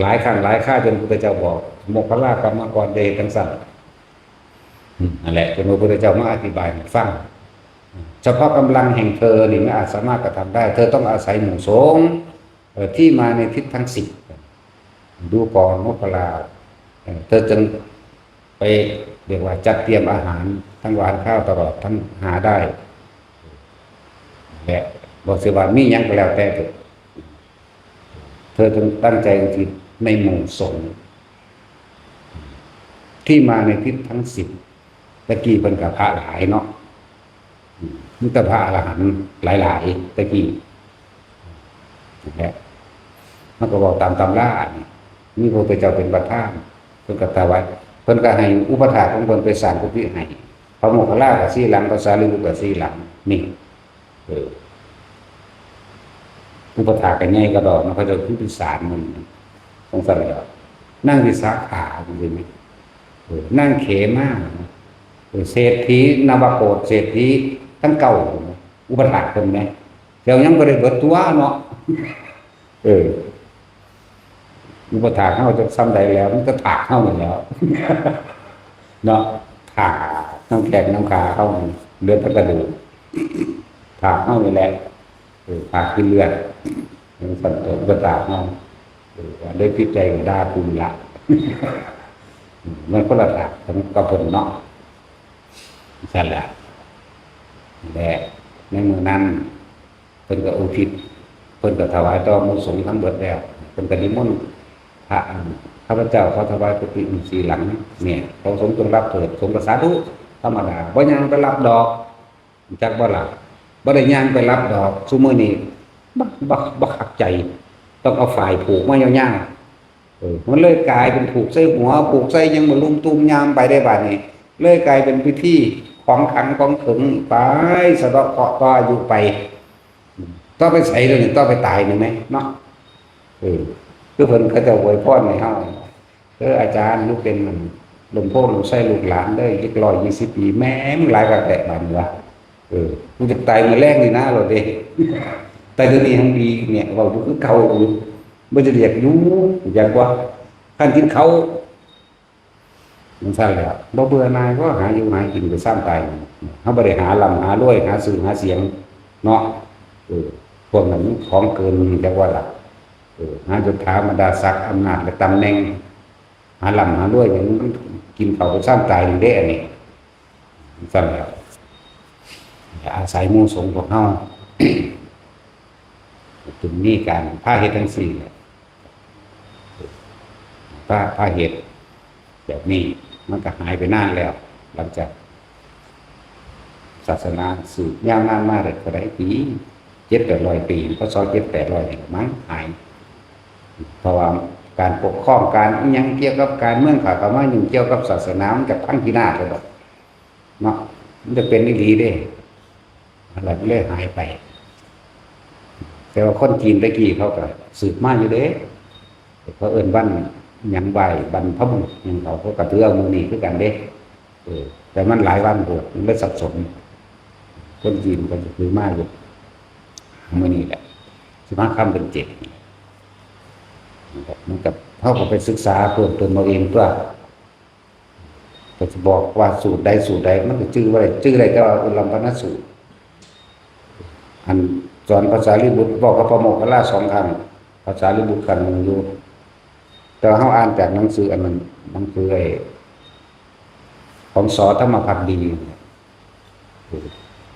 [SPEAKER 1] หลายครั้งหลายค่าจนพระพุทธเจ้าบอกโมคคัลลากรรมกรเดชทั้งสั่นนั่นแหละจนพระพุทธเจ้ามาอธิบายให้ฟังเฉพาะกำลังแห่งเธอนี่ไม่อาจสามารถกระทำได้เธอต้องอาศัยหมู่สงฆ์ที่มาในทิศทั้ง10ดูก่อนโมคคัลลาเธอจึงไปเรียกว่าจัดเตรียมอาหารทั้งหวานข้าวตลอดทั้งหาได้และบอกสิว่ามีหยังก็แล้วแต่เธอจึงตั้งใจอุทิศในหมู่สงฆ์ท ที่มาในทิศทั้ง10ตะกี้เพิ่นกับพระหลายเนาะมีแต่พระอรหันต์หลายๆตะกี้นะมันก็บอกตามตำรานี่มีพระพุทธเจ้าเป็นประธานเพิ่นก็ตรัสไว้เพิ่นก็ให้อุปถากของเพิ่นไปสร้างกุฏิให้พระโมคคัลลาก็สีหลังภาษาลิบุตรก็สีหลังนี่อุปถากก็ใหญ่กระดอกมันก็จะขึ้นเป็นศาลมันสงสารแล้วนั่งวิสาขาจริงๆมั้ยนั่งเขมาเศรษฐีนวโกฏเศรษฐีทั้งเก่าอุปถากเพิ่นแม่เดี๋ยวยังบ่ได้เบิดตัวเนาะอุปถากเฮาจะซ้ำใดแล้วมันก็ถากเฮาอยู่แล้วเนาะถากน้ำแข็งน้ำขาเฮาเลือดกระดูกถากเฮานี่แหละถากขึ้นเลือดมันสั่นอุปถากเฮาได้พิจัยก็ด่าคุณละมันก็ละถากกับเพิ่นเนาะสั่นแหละและในมื้อนั้นเพิ่นก็อุทิศเพิ่นก็ถวายต่อหมู่สงฆ์ทั้งเบิดแล้วเพิ่นก็นิมนต์พระข้าพเจ้าเขาถวายกุฏิสีหลังเนี่ยเขาสงฆ์จงรับเถิดสงฆ์ก็สาธุธรรมดาบ่ย่างไปรับดอกจักบ่ล่ะบ่ได้ย่างไปรับดอกซุมื้อนี้บ่คักใจต้องเอาฝ่ายผูกมายาวๆมันเลยกลายเป็นผูกใส่หัวผูกใส่ยังบ่ลุ่มตุ้มยามไปได้บัดนี้เลยกลายเป็นพิธีของขังของขึงไปสะเดาะเคราะห์ต่ออายุไปต้องไปใส่เลยต้องไปตายนี่ไหมเนาะคือเพิ่นเขาจะอวยพรให้เฮาอาจารย์ลูกเป็นหลวงพ่อหลวงไส้ลูกหลานได้อีก120 ปีแม่มึงหลายกะแตะบัดนี้วะกูจะตายมื้อแรกนี่นะโลดเด้แต่เดี๋ยวนี้ทั้งดีเนี่ยเว้าอยู่คือเก่าอยู่บ่จะเรียกอยู่อย่างว่าคันกินเขามันซั่นแหละบ่เบื่อหน่ายก็หาอยู่หากินไปซ้ำตายเฮาบ่ได้หาลำหารวยหาชื่อหาเสียงเนาะพวกนั้นของเกินจักว่าล่ะหาจนถาบรรดาศักดิ์อำนาจและตำแหน่งหาลำหารวยอย่างนี้กินเขาไปซ้ำตายนี่เด้อันนี้สั่นแล้วอาศัยหมู่สงฆ์พวกเฮาจึงมีการพาเฮ็ดทั้ง4แหละพาเฮ็ดแบบนี้มันก็หายไปนานแล้วหลังจากศาสนาสืบยาวนานมาได้ก็ได้ปี700-800 ปีพศ700-800นี่มั้งหายเพราะว่าการปกครองการอิหยังเกี่ยวกับการเมืองเขาก็มายุ่งเกี่ยวกับศาสนามันจะพังพินาศเลยดอกเนาะมันจะเป็นดีเด้อะไรมันเลยหายไปแต่ว่าคนจีนตะกี้เขาก็สืบมาอยู่เด้เขาเอิ้นวันหยังใบบรรพบุรุษหยังเขาก็ถือเอามื้อนี้คือกันเด้แต่มันหลายวันโพดมันเลยสับสนคนจีนก็จะถือมาอยู่มื้อนี้แหละ15 ค่ำเดือน 7มันกับเขาก็ไปศึกษาเพิ่มเติมเอาเองตัวก็จะบอกว่าสูตรใดมันก็ชื่ออะไรก็อุลัมพนสูตรอันสอนภาษาลิบุตรบอกกับพระโมคคัลลา2 ครั้งภาษาลิบุตรครั้งนึงอยู่แต่เฮาอ่านจากหนังสืออันนั้นมันคือไอ้ของสอธรรมภักดี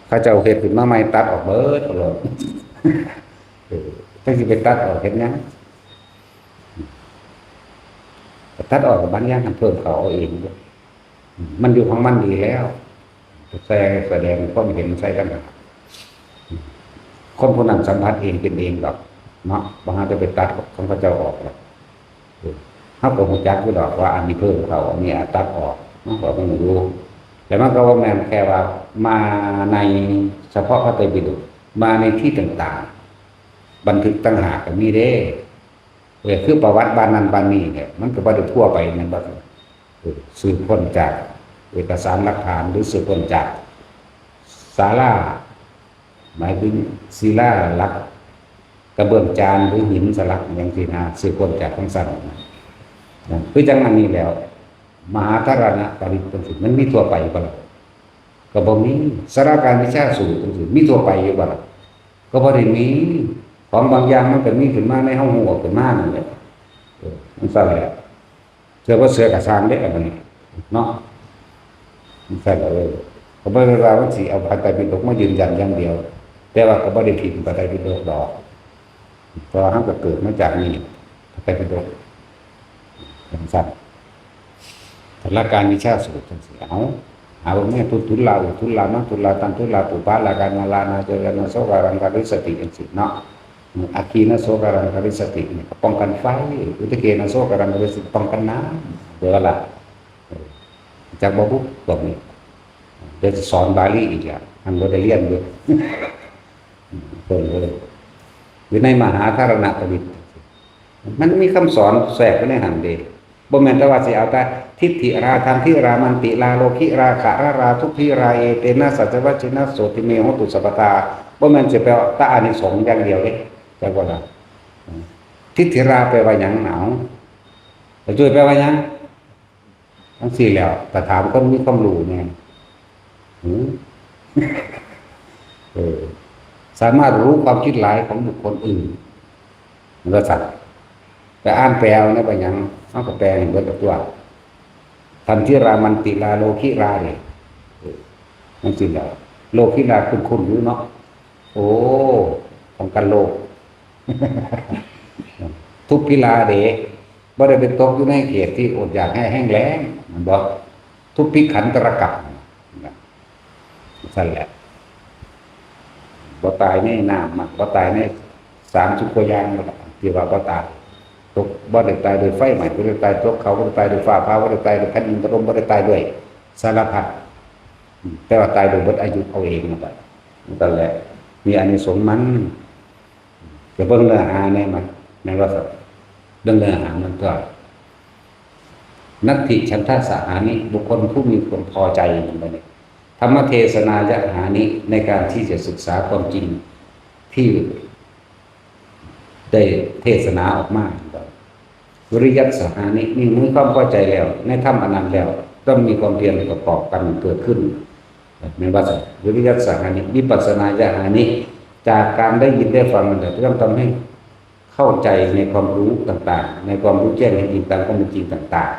[SPEAKER 1] เขาเจ้าเฮ็ดขึ้นมาใหม่ตัดออกเบิดตลอดจังสิไปตัดออกเฮ็ดหยังตัดออกกับบางอย่างเพิ่มเขาเอาเองด้วยมันอยู่ของมันดีแล้วแสดงความเห็นใส่กันคนผู้นั้นสัมผัสเองเป็นเองหรอกเนาะบางทีจะไปตัดของพระเจ้าออกหรอกเขาก็รู้จักอยู่ดอกว่าอันนี้เพิ่มเขาอันนี้ตัดออกมันก็ไม่รู้แต่มันก็ว่าแม่นแค่ว่ามาในเฉพาะพระไตรปิฎกมาในที่ต่างๆบันทึกต่างหากก็มีเด้คือประวัติบ้านนั้นบ้านนี้เนี่ยมันก็บ่ได้ทั่วไปนั่นบ่สืบค้นจากเอกสารหลักฐานหรือสืบค้นจากศาลาหมายถึงศิลาลักษณ์กระเบื้องจานหรือหินสลักอย่างที่น่าสืบค้นจากทั้งสั่นคือจังอันนี้แล้วมหาธารณปริตจังซี่มันมีทั่วไปบ่ล่ะก็บ่มีสาราการวิชาสูตรจังซี่มีทั่วไปอยู่บ่ล่ะก็บ่ได้มีของบางอย่างมันก็มีขึ้นมาในห้องหัวขึ้นมานั่นแหละมันสั่นแหละเสือว่าเสือกระซางได้อันนี้เนาะมันสั่นเลยก็บ่ได้ว่ามันสิเอาพระไตรปิฎกมายืนยันอย่างเดียวแต่ว่าก็บ่ได้ผิดพระไตรปิฎกดอกเพราะเฮาก็เกิดมาจากนี้พระไตรปิฎกสั่น หลักการวิชาสูตรจังซี่เอาหาว่าแม่ทุลาอุทุลานะทุลาตันทุลาปุปาลาการนาลานาเจริญโสการังคาริสติจังซี่เนาะอาคีนะโสการังคาริสตินี่ป้องกันไฟอุตเกนะโสการังคาริสติป้องกันน้ำเด้อล่ะจากบ่บุบอกนี่เดี๋ยวจะสอนบาลีอีกแล้วอันบ่ได้เรียนอยู่เพิ่นเลยอยู่ในมหาธารณปริตมันมีคำสอนแทรกไว้ในหันเดบ่แม่นแต่ว่าสิเอาแต่ทิฏฐิราธรรมทิรามันติลาโลคิราคะราทุกขิราเอเตนะสัจวัชนะโสติเมโหตุสัพพตาบ่แม่นสิแปลว่าตาอานิสงส์อย่างเดียวเด้จังว่าล่ะทิฏฐิราแปลว่าหยังหนาวแต่ช่วยแปลว่าหยังทั้งสี่แล้วแต่ถามคนมีความรู้แน่สามารถรู้ความคิดหลายของบุคคลอื่นมันก็สัตว์แต่อ่านแปลนะไปยังเอาก็แปลให้เบิดตัวทันที่รามันติลาโลคิราเนี่ยมันจริงแล้วโลคิราคุณรู้เนาะโอ้ของกันโลกทุกพิลาเดบ่ได้เป็นตกอยู่ในเขตที่อดอยากให้แห้งแล้งมันบอกทุกพิขันตรกับสั่นแหละบ่ตายในน้ำมันบ่ตายใน30กว่าอย่างที่ว่าบ่ตายตกบ่ได้ตายโดยไฟไหม้บ่ได้ตายตกเขาบ่ได้ตายโดยฟ้าผ่าบ่ได้ตายโดยแผ่นดินถล่มบ่ได้ตายด้วยสารพัดแต่ว่าตายโดยเบิดอายุเอาเองนั่นแหละมีอานิสงส์มันจะเบิ่งเนื้อหาแน่มันในว่าเรื่องเนื้อหามันก็นัตถิฉันทะสหานิบุคคลผู้มีความพอใจอย่างนี้ธรรมเทศนายะหานิในการที่จะศึกษาความจริงที่ได้เทศนาออกมาวิริยัตสหานิมีมือความพอใจแล้วในธรรมอนันต์แล้วต้องมีความเพียรประกอบกันเกิดขึ้นในว่าวิริยัตสหานิวิปัสสนายะหานิจากการได้ยินได้ฟังมันต้องทำให้เข้าใจในความรู้ต่างๆในความรู้แจ้งเห็นจริงตามความเป็นจริงต่าง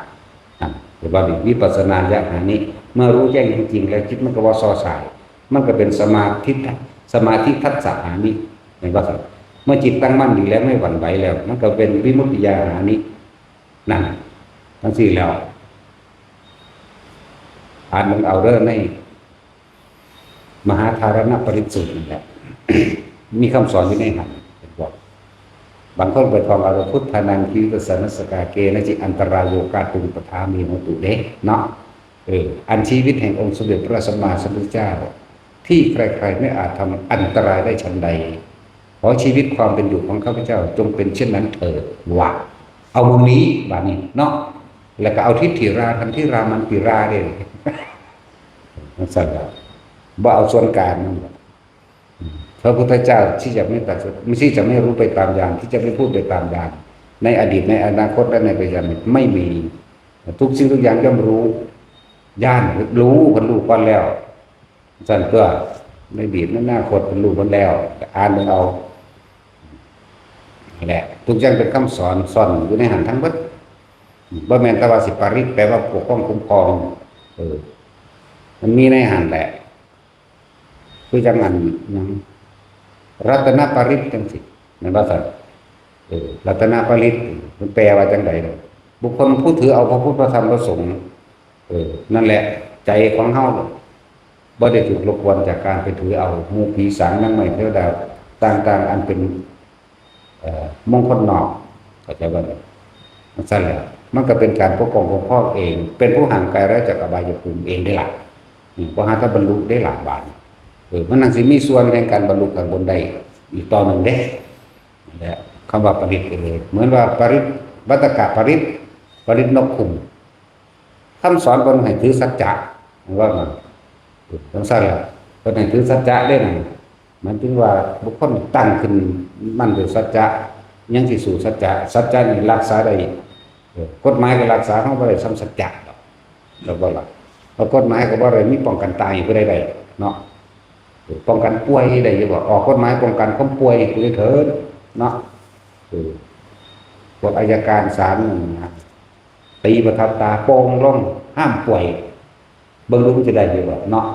[SPEAKER 1] ๆหรือว่าวิปัสสนายะหานิเมื่อรู้แจ้งจริงๆแล้วจิตมันก็ว่าซ้อสายมันก็เป็นสมาธิทัศหานิในว่าเมื่อจิตตั้งมั่นดีแล้วไม่หวั่นไหวแล้วมันก็เป็นวิมุตติญาหานินั่นทั้งสี่แล้วอ่านมันเอาเรื่องในมหาธารณปริสุทธิ์นั่นแหละ มีคำสอนอยู่ในหันบอกบางคนไปท่องเอาพุทธานังคิวิตสนสกาเกนะจิอันตรายโยกาตุปทามีโหตุเดเนาะอันชีวิตแห่งองค์สมเด็จพระสัมมาสัมพุทธเจ้าที่ใครๆไม่อาจทำอันตรายได้ฉันใดขอชีวิตความเป็นอยู่ของข้าพเจ้าจงเป็นเช่นนั้นเถิดว่าเอามุมนี้บานี้เนาะแล้วก็เอาทิฏฐิราทันที่รามันติราเลยมันสั่นแล้วบ่เอาส่วนกลางนั่นพระพุทธเจ้าที่จะไม่ตัดไม่ใช่จะไม่รู้ไปตามญาณที่จะไม่พูดไปตามญาณในอดีตในอนาคตและในปัจจุบันไม่มีทุกสิ่งทุกอย่างย่อมรู้ญาณรู้คนรู้ก่อนแล้วสั่นก็ในอดีตในอนาคตคนรู้ก่อนแล้วอ่านเอาแหละทุกอย่างเป็นคำสอนซ่อนอยู่ในหันทั้งหมดบ่แม่นแต่ว่าสิปาริตแปลว่าปกป้องคุ้มครองมันมีในหันแหละคือจังอันนั้นรัตนปริตจังสิในภาษารัตนปริตมันแปลว่าจังได๋บุคคลผู้ถือเอาพระพุทธพระธรรมพระสงฆ์นั่นแหละใจของเฮาบ่ได้ถูกรบกวนจากการไปถือเอาหมู่ผีสางนางไม้เทวดาต่างๆอันเป็นมงคลนอกเข้าใจบ่มันซั่นแหละมันก็เป็นการปกป้องของพ่อเองเป็นผู้ห่างไกลแล้วจากอบายภูมิเองได้ล่ะบ่หาถ้าบรรลุได้หลายบาทมันนั่นสิมีส่วนในการบรรลุข้างบนได้อีกตอนหนึ่งเด้นั่นแหละคำว่าปริตเหมือนว่าปริตวัตกะปริตนกขุมคำสอนคนให้ถือสัจจะว่ามันต้องสร้างแล้วคนให้ถือสัจจะได้หน่อยมันถึงว่าบุคคลตั้งขึ้นมั่นด้วยสัจจะยังสิสู่สัจจะนี่รักษาได้กฎหมายก็รักษาเฮาบ่ได้ซ้ำสัจจะดอกแล้วบ่ล่ะเพราะกฎหมายก็บ่ได้มีป้องกันตายผู้ใดๆเนาะป้องกันป่วยได้อยู่บ่ออกกฎหมายป้องกันความป่วยผู้ใดเถิดเนาะพวกอัยการศาลนั่นนะตีประทับตาโป่งลงห้ามป่วยเบิ่งดูจะได้อยู่บ่เนาะ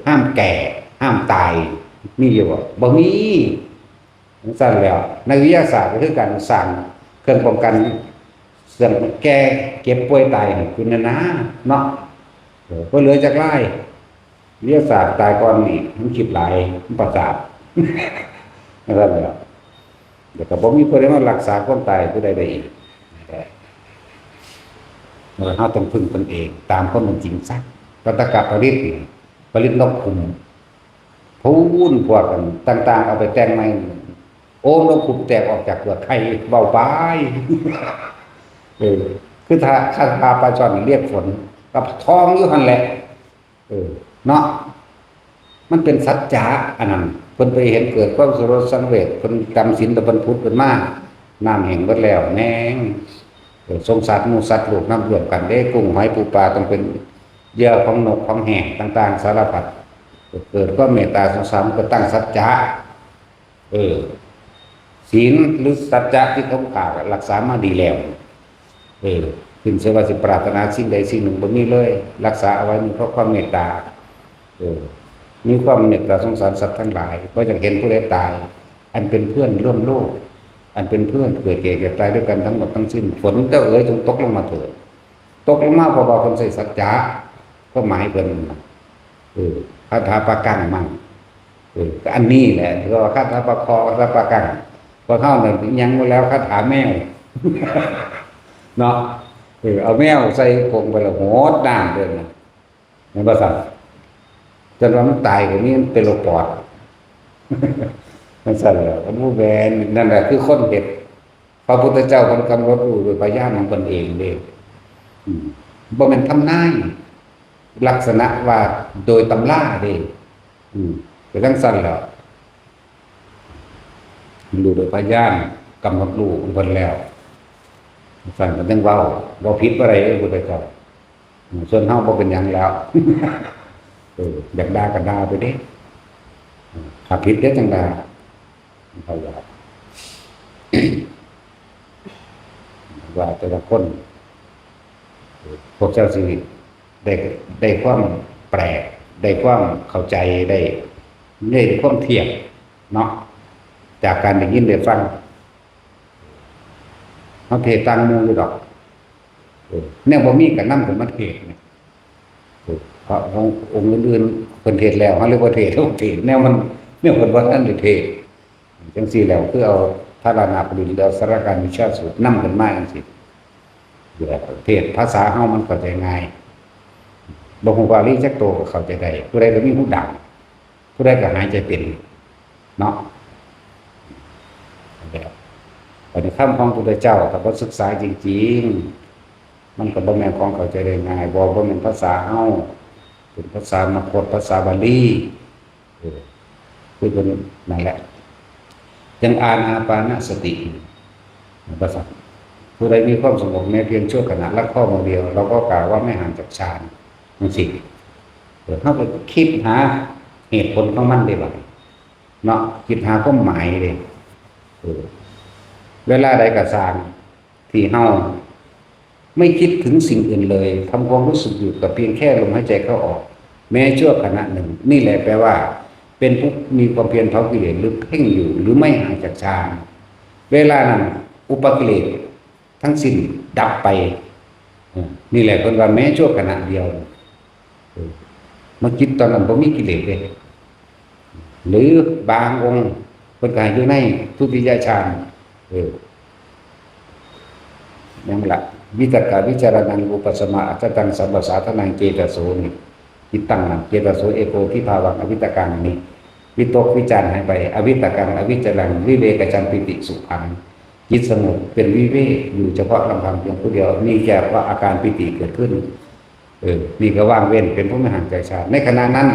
[SPEAKER 1] ห้ามแก่ห้ามตายมีอยู่บ่มีสั่นแล้วในวิทยาศาสตร์ก็คือการสร้างเครื่องป้องกัน เสื่อมแก่เก็บป่วยตายคุณนะเนาะก็เหลือจากไล่เรียกศาสตร์ตายก่อนนี่มันคิดหลายมันประสาทนั่นแหละเดี๋ยวก็บ่มีผู้ใดมารักษาความตายผู้ใดได้อีกเราต้องพึ่งตนเองตามข้อมันจริงสักรัตกะปริตนกขุมพูนพวกกันต่างๆเอาไปแต่งใหม่โอ้นกขุมแตกออกจากเปลือกไข่เบาไปคือถ้าคาถาปลาจอนเรียกฝนกับทองอยู่หันแหละเนาะมันเป็นสัจจะอันนั้นเพิ่นไปเห็นเกิดความสลดสังเวชเพิ่นจำศีลตะบันพุทธเพิ่นมาน้ำแห้งเบิดแล้วแหน่งสงสารหมู่สัตว์ลูกน้ำรวมกันได้กุ้งหอยปูปลาต้องเป็นเหยื่อของนกของแห้งต่างๆสารพัดเกิดก็เมตตาสงสารก็ตั้งสัจจะศีลหรือสัจจะที่เขากล่าวรักษามาดีแล้วถึงเสว่าสิปรารถนาสิ่งใดสิ่งหนึ่งบ่มีเลยรักษาเอาไว้มีเพราะความเมตตามีความเมตตาสงสารสัตว์ทั้งหลายเพราะจะเห็นผู้ใดตายอันเป็นเพื่อนร่วมโลกอันเป็นเพื่อนเกิดแก่เก็บตายด้วยกันทั้งหมดทั้งสิ้นฝนเจ้าจงตกลงมาเถิดตกลงมาเพราะว่าคนใส่สัจจะก็หมายเพิ่นคาถาปากังมั่งอันนี้แหละก็คาถาปาคอคาถาปากังพอเข้าหนึ่งยังไว้แล้วคาถาแมวเนาะเอาแมวใส่ผงไปแล้วโหดน้ำเดินในภาษาจนว่ามันตายกว่านี้มันเป็นโรคปอดนั่นสั่นแหละผู้แบนนั่นแหละคือคนเห็ดพระพุทธเจ้าคนกำหนดรู้โดยพยานของตนเองเด้บ่แม่นทำนายลักษณะว่าโดยตำราเด้เป็นทั้งสั่นแหละรู้โดยพยานกำหนดรู้ของเพิ่นแล้วสั่นกันจังเว้าบ่ผิดอะไรพระพุทธเจ้าส่วนเฮาบ่เป็นหยังแล้วอยากด่าก็ด่าไปเด้ถ้าผิดเด้จังด่าเขาว่าแต่ละคนพวกเจ้าสิได้ความแปลกได้ความเข้าใจได้ความเทียบเนาะจากการได้ยินได้ฟังเขาเทศตั้งมืออยู่ดอกเนี่ยบ่มีกับน้ำถึงมันเทศเนี่ยเพราะองค์อื่นๆคนเทศแล้วเขาเรียกว่าเทศเทศแนวมันเนี่ยคนว่าท่านได้เทศจังซี่แล้วคือเอาธารณปริญญาสารการวิชาสูตรนำกันมาจังซี่เทศภาษาเฮามันเข้าใจง่ายบ่ฮู้ว่าลีจักโตก็เข้าใจได้ผู้ใดก็มีหูดังผู้ใดก็หายใจเป็นเนาะแบบอันนี้คำของพระพุทธเจ้าถ้าบ่ศึกษาจริงๆมันก็บ่แม่นของเข้าใจได้ง่ายบ่แม่นภาษาเฮาเป็นภาษามคธภาษาบาลีคือเป็นนั่นแหละยังอานาปานสติภาษาผู้ใดมีความสงบแม้เพียงชั่วขณะละข้อมือเดียวเราก็กล่าวว่าไม่ห่างจากฌานนั่นสิถ้าไปคิดหาเหตุผลของมันได้บ่เนาะคิดหาความหมายเลยเวลาใดก็สร้างที่เฮาไม่คิดถึงสิ่งอื่นเลยทำความรู้สึกอยู่กับเพียงแค่ลมหายใจเข้าออกแม้ชั่วขณะหนึ่งนี่แหละแปลว่าเป็นผู้มีความเพียรเผากิเลสหรือเพ่งอยู่หรือไม่ห่างจากฌานเวลานั้นอุปกิเลสทั้งสิ้นดับไปนี่แหละเพิ่นว่าแม้ชั่วขณะเดียวมาคิดตอนนั้นบ่มีกิเลสเลยหรือบางองค์เพิ่นก็ให้อยู่ในทุติยฌานยังละวิตกะวิจารณังอุปสมาอัจตังสัมปสาทนังเจตโสนี่จิตตั้งนั้นเจตโสเอโกทิภาวังอวิตกังนี่วิตกวิจารหายไปอวิตกังอวิจรังวิเวกจันปิติสุขังจิตสงบเป็นวิเวกอยู่เฉพาะลำพังเพียงผู้เดียวนี่แค่ว่าอาการปิติเกิดขึ้นนี่ก็ว่างเว้นเป็นผู้ไม่ห่างจากฌานในขณะนั้น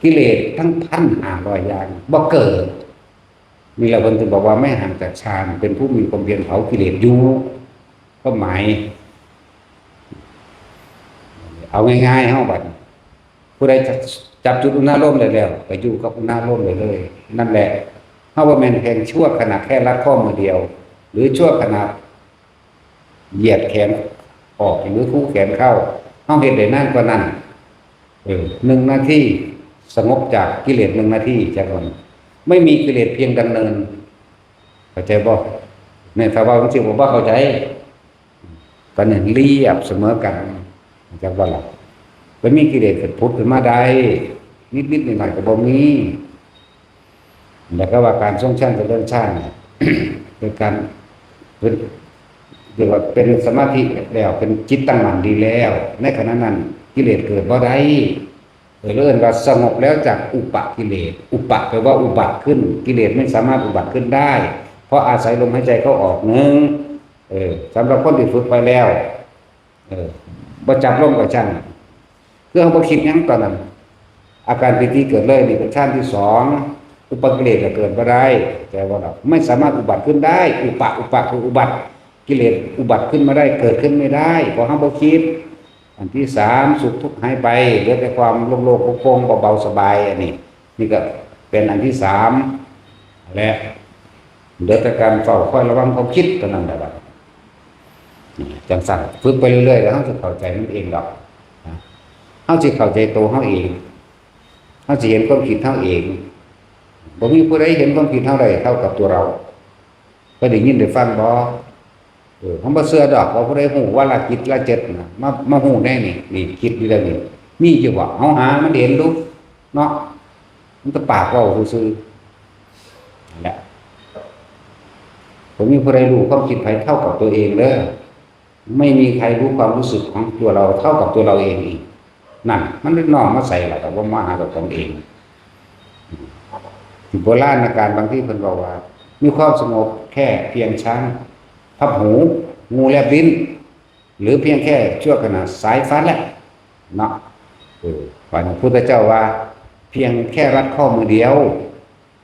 [SPEAKER 1] กิเลสทั้ง1,500อย่างบ่เกิดมีเราคนจะบอกว่าไม่ห่างจากฌานเป็นผู้มีความเพียรเผากิเลสอยู่ก็หมายเอาง่ายๆเฮาบัดผู้ใดจับจุดอุณหภูมิได้แล้วไปอยู่กับอุณหภูมิเลยนั่นแหละเฮาบ่แม่นเพียงชั่วขณะแค่ลัดข้อมือเดียวหรือชั่วขณะเหยียดแขนออกหรือคู่แขนเข้าเฮาเฮ็ดได้นานกว่านั้น1 นาทีสงบจากกิเลส1 นาทีจากนั้นไม่มีกิเลสเพียงดำเนินเข้าใจบ่ เนี่ยถ้าว่าจริงๆผมว่าเข้าใจตอนนี้เรียบเสมอกันจากว่าหลักมันมีกิเลสเกิดพุทธขึ้นมาได้นิดๆหน่อยๆก็บ่มีแล้วก็ว่าการทรงชั้นกับเรื่องชาติเนี่ย เป็นการเป็นเรียกว่าเป็นสมาธิแล้วเป็นจิตตั้งมั่นดีแล้วในขณะนั้นกิเลสเกิดบ่ได้เรื่อนว่าสงบแล้วจากอุปกิเลสอุปแปลว่าอุบัติขึ้นกิเลสไม่สามารถอุบัติขึ้นได้เพราะอาศัยลมหายใจเข้าออกหนึ่งสำหรับคนที่ฝึกไปแล้วบ่จับลมกับชั้นเรื่องบ่คิดหยังตอนนั้นอาการปิติเกิดเลยนี่เป็นชั้นที่สองอุปกิเลสเกิดบ่ได้แต่ว่าเราไม่สามารถอุบัติขึ้นได้อุปคืออุบัติกิเลสอุบัติขึ้นมาได้เกิดขึ้นไม่ได้เพราะเฮาบ่คิดอันที่สามสุขทุกข์หายไปเหลือแต่ความโล่งๆโปร่งๆเบาๆสบายอันนี้นี่ก็เป็นอันที่สามและเหลือแต่การเฝ้าคอยระวังความคิดเท่านั้นแหละบัดจังสั่นฝึกไปเรื่อยๆแล้วเฮาจะเข้าใจมันเองดอกเฮาสิเข้าใจตัวเฮาเองเฮาสิเห็นความคิดเฮาเองบ่มีผู้ใดเห็นความคิดเฮาได้เท่ากับตัวเราก็ได้ยินได้ฟังบ่เฮาบ่เชื่อดอกว่าผู้ใดฮู้ว่าละจิตละเจ็ดน่ะมาฮู้แน่นี่คิดอยู่แล้วนี่มีอยู่บ่เฮาหามันเห็นดูเนาะมันก็ปากเว้าซื่อๆนั่นแหละบ่มีผู้ใดรู้ความคิดไผเท่ากับตัวเองเด้อไม่มีใครรู้ความรู้สึกของตัวเราเท่ากับตัวเราเองอีกนั่นมันน้อมมาใส่ล่ะแต่ว่ามาหากับตนเองที่โบราณการบางที่เพิ่นบอกว่ามีความสงบแค่เพียงช้างพับหูงูแลบลิ้นหรือเพียงแค่ชั่วขณะสายฟ้าแลบเนาะพระพุทธเจ้าว่าเพียงแค่รัดข้อมือเดียว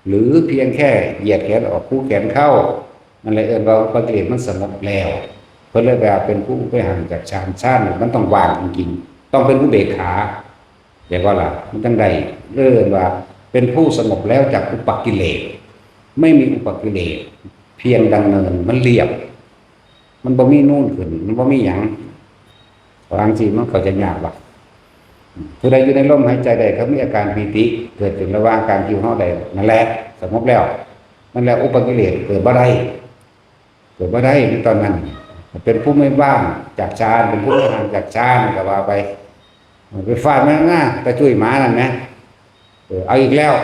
[SPEAKER 1] หรือเพียงแค่เหยียดแขนออกคู่แขนเข้านั่นเลยว่ากิเลสมันสงบแล้วเพิ่นเลยว่าเป็นผู้ไปห่างจากฌานชาติมันต้องวางจริงๆต้องเป็นอุเบกขาเรียกว่าล่ะมันจังได๋ว่าเป็นผู้สงบแล้วจากอุปกิเลสไม่มีอุปกิเลสเพียงดังเนินมันเรียบมันบ่มีนู่นขึ้นมันบ่มีหยังบางทีมันก็จะยากว่าผู้ใดอยู่ในลมหายใจใดเขามีอาการปีติเกิดขึ้นระหว่างการที่เฮาได้นั่นแหละสงบแล้วนั่นแหละอุปกิเลสเกิดบ่ได้ในตอนนั้นเป็นผู้ไม่ว่างจากฌานเป็นผู้ไม่ห่างจากฌานก็ว่าไปฟาดแม่งแต่ช่วยหมานั่นนะเอาอีกแล้ว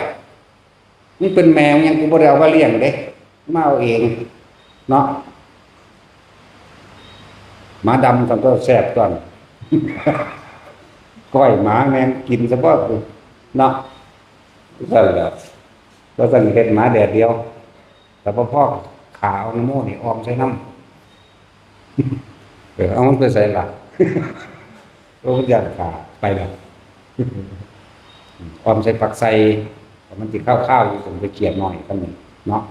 [SPEAKER 1] นี่เป็นแมวยังกูบ่ได้เอามาเลี้ยงเด้มาเอาเองเนาะหมาดำต้องก็แซ่บก่อนก้อยหมาแมงกินซะบ่เนาะนั่นแหละก็สั่งเฮ็ดหมาแดดเดียวแต่พ่อขาวน้ำมูนี่ออมใส่น้ำเอามันไปใส่ละโอ้ยากขาไปแล้วออมใส่ปักใส่มันติข้าวอยู่ผมไปเกลียดหน่อยกันนึงเนาะ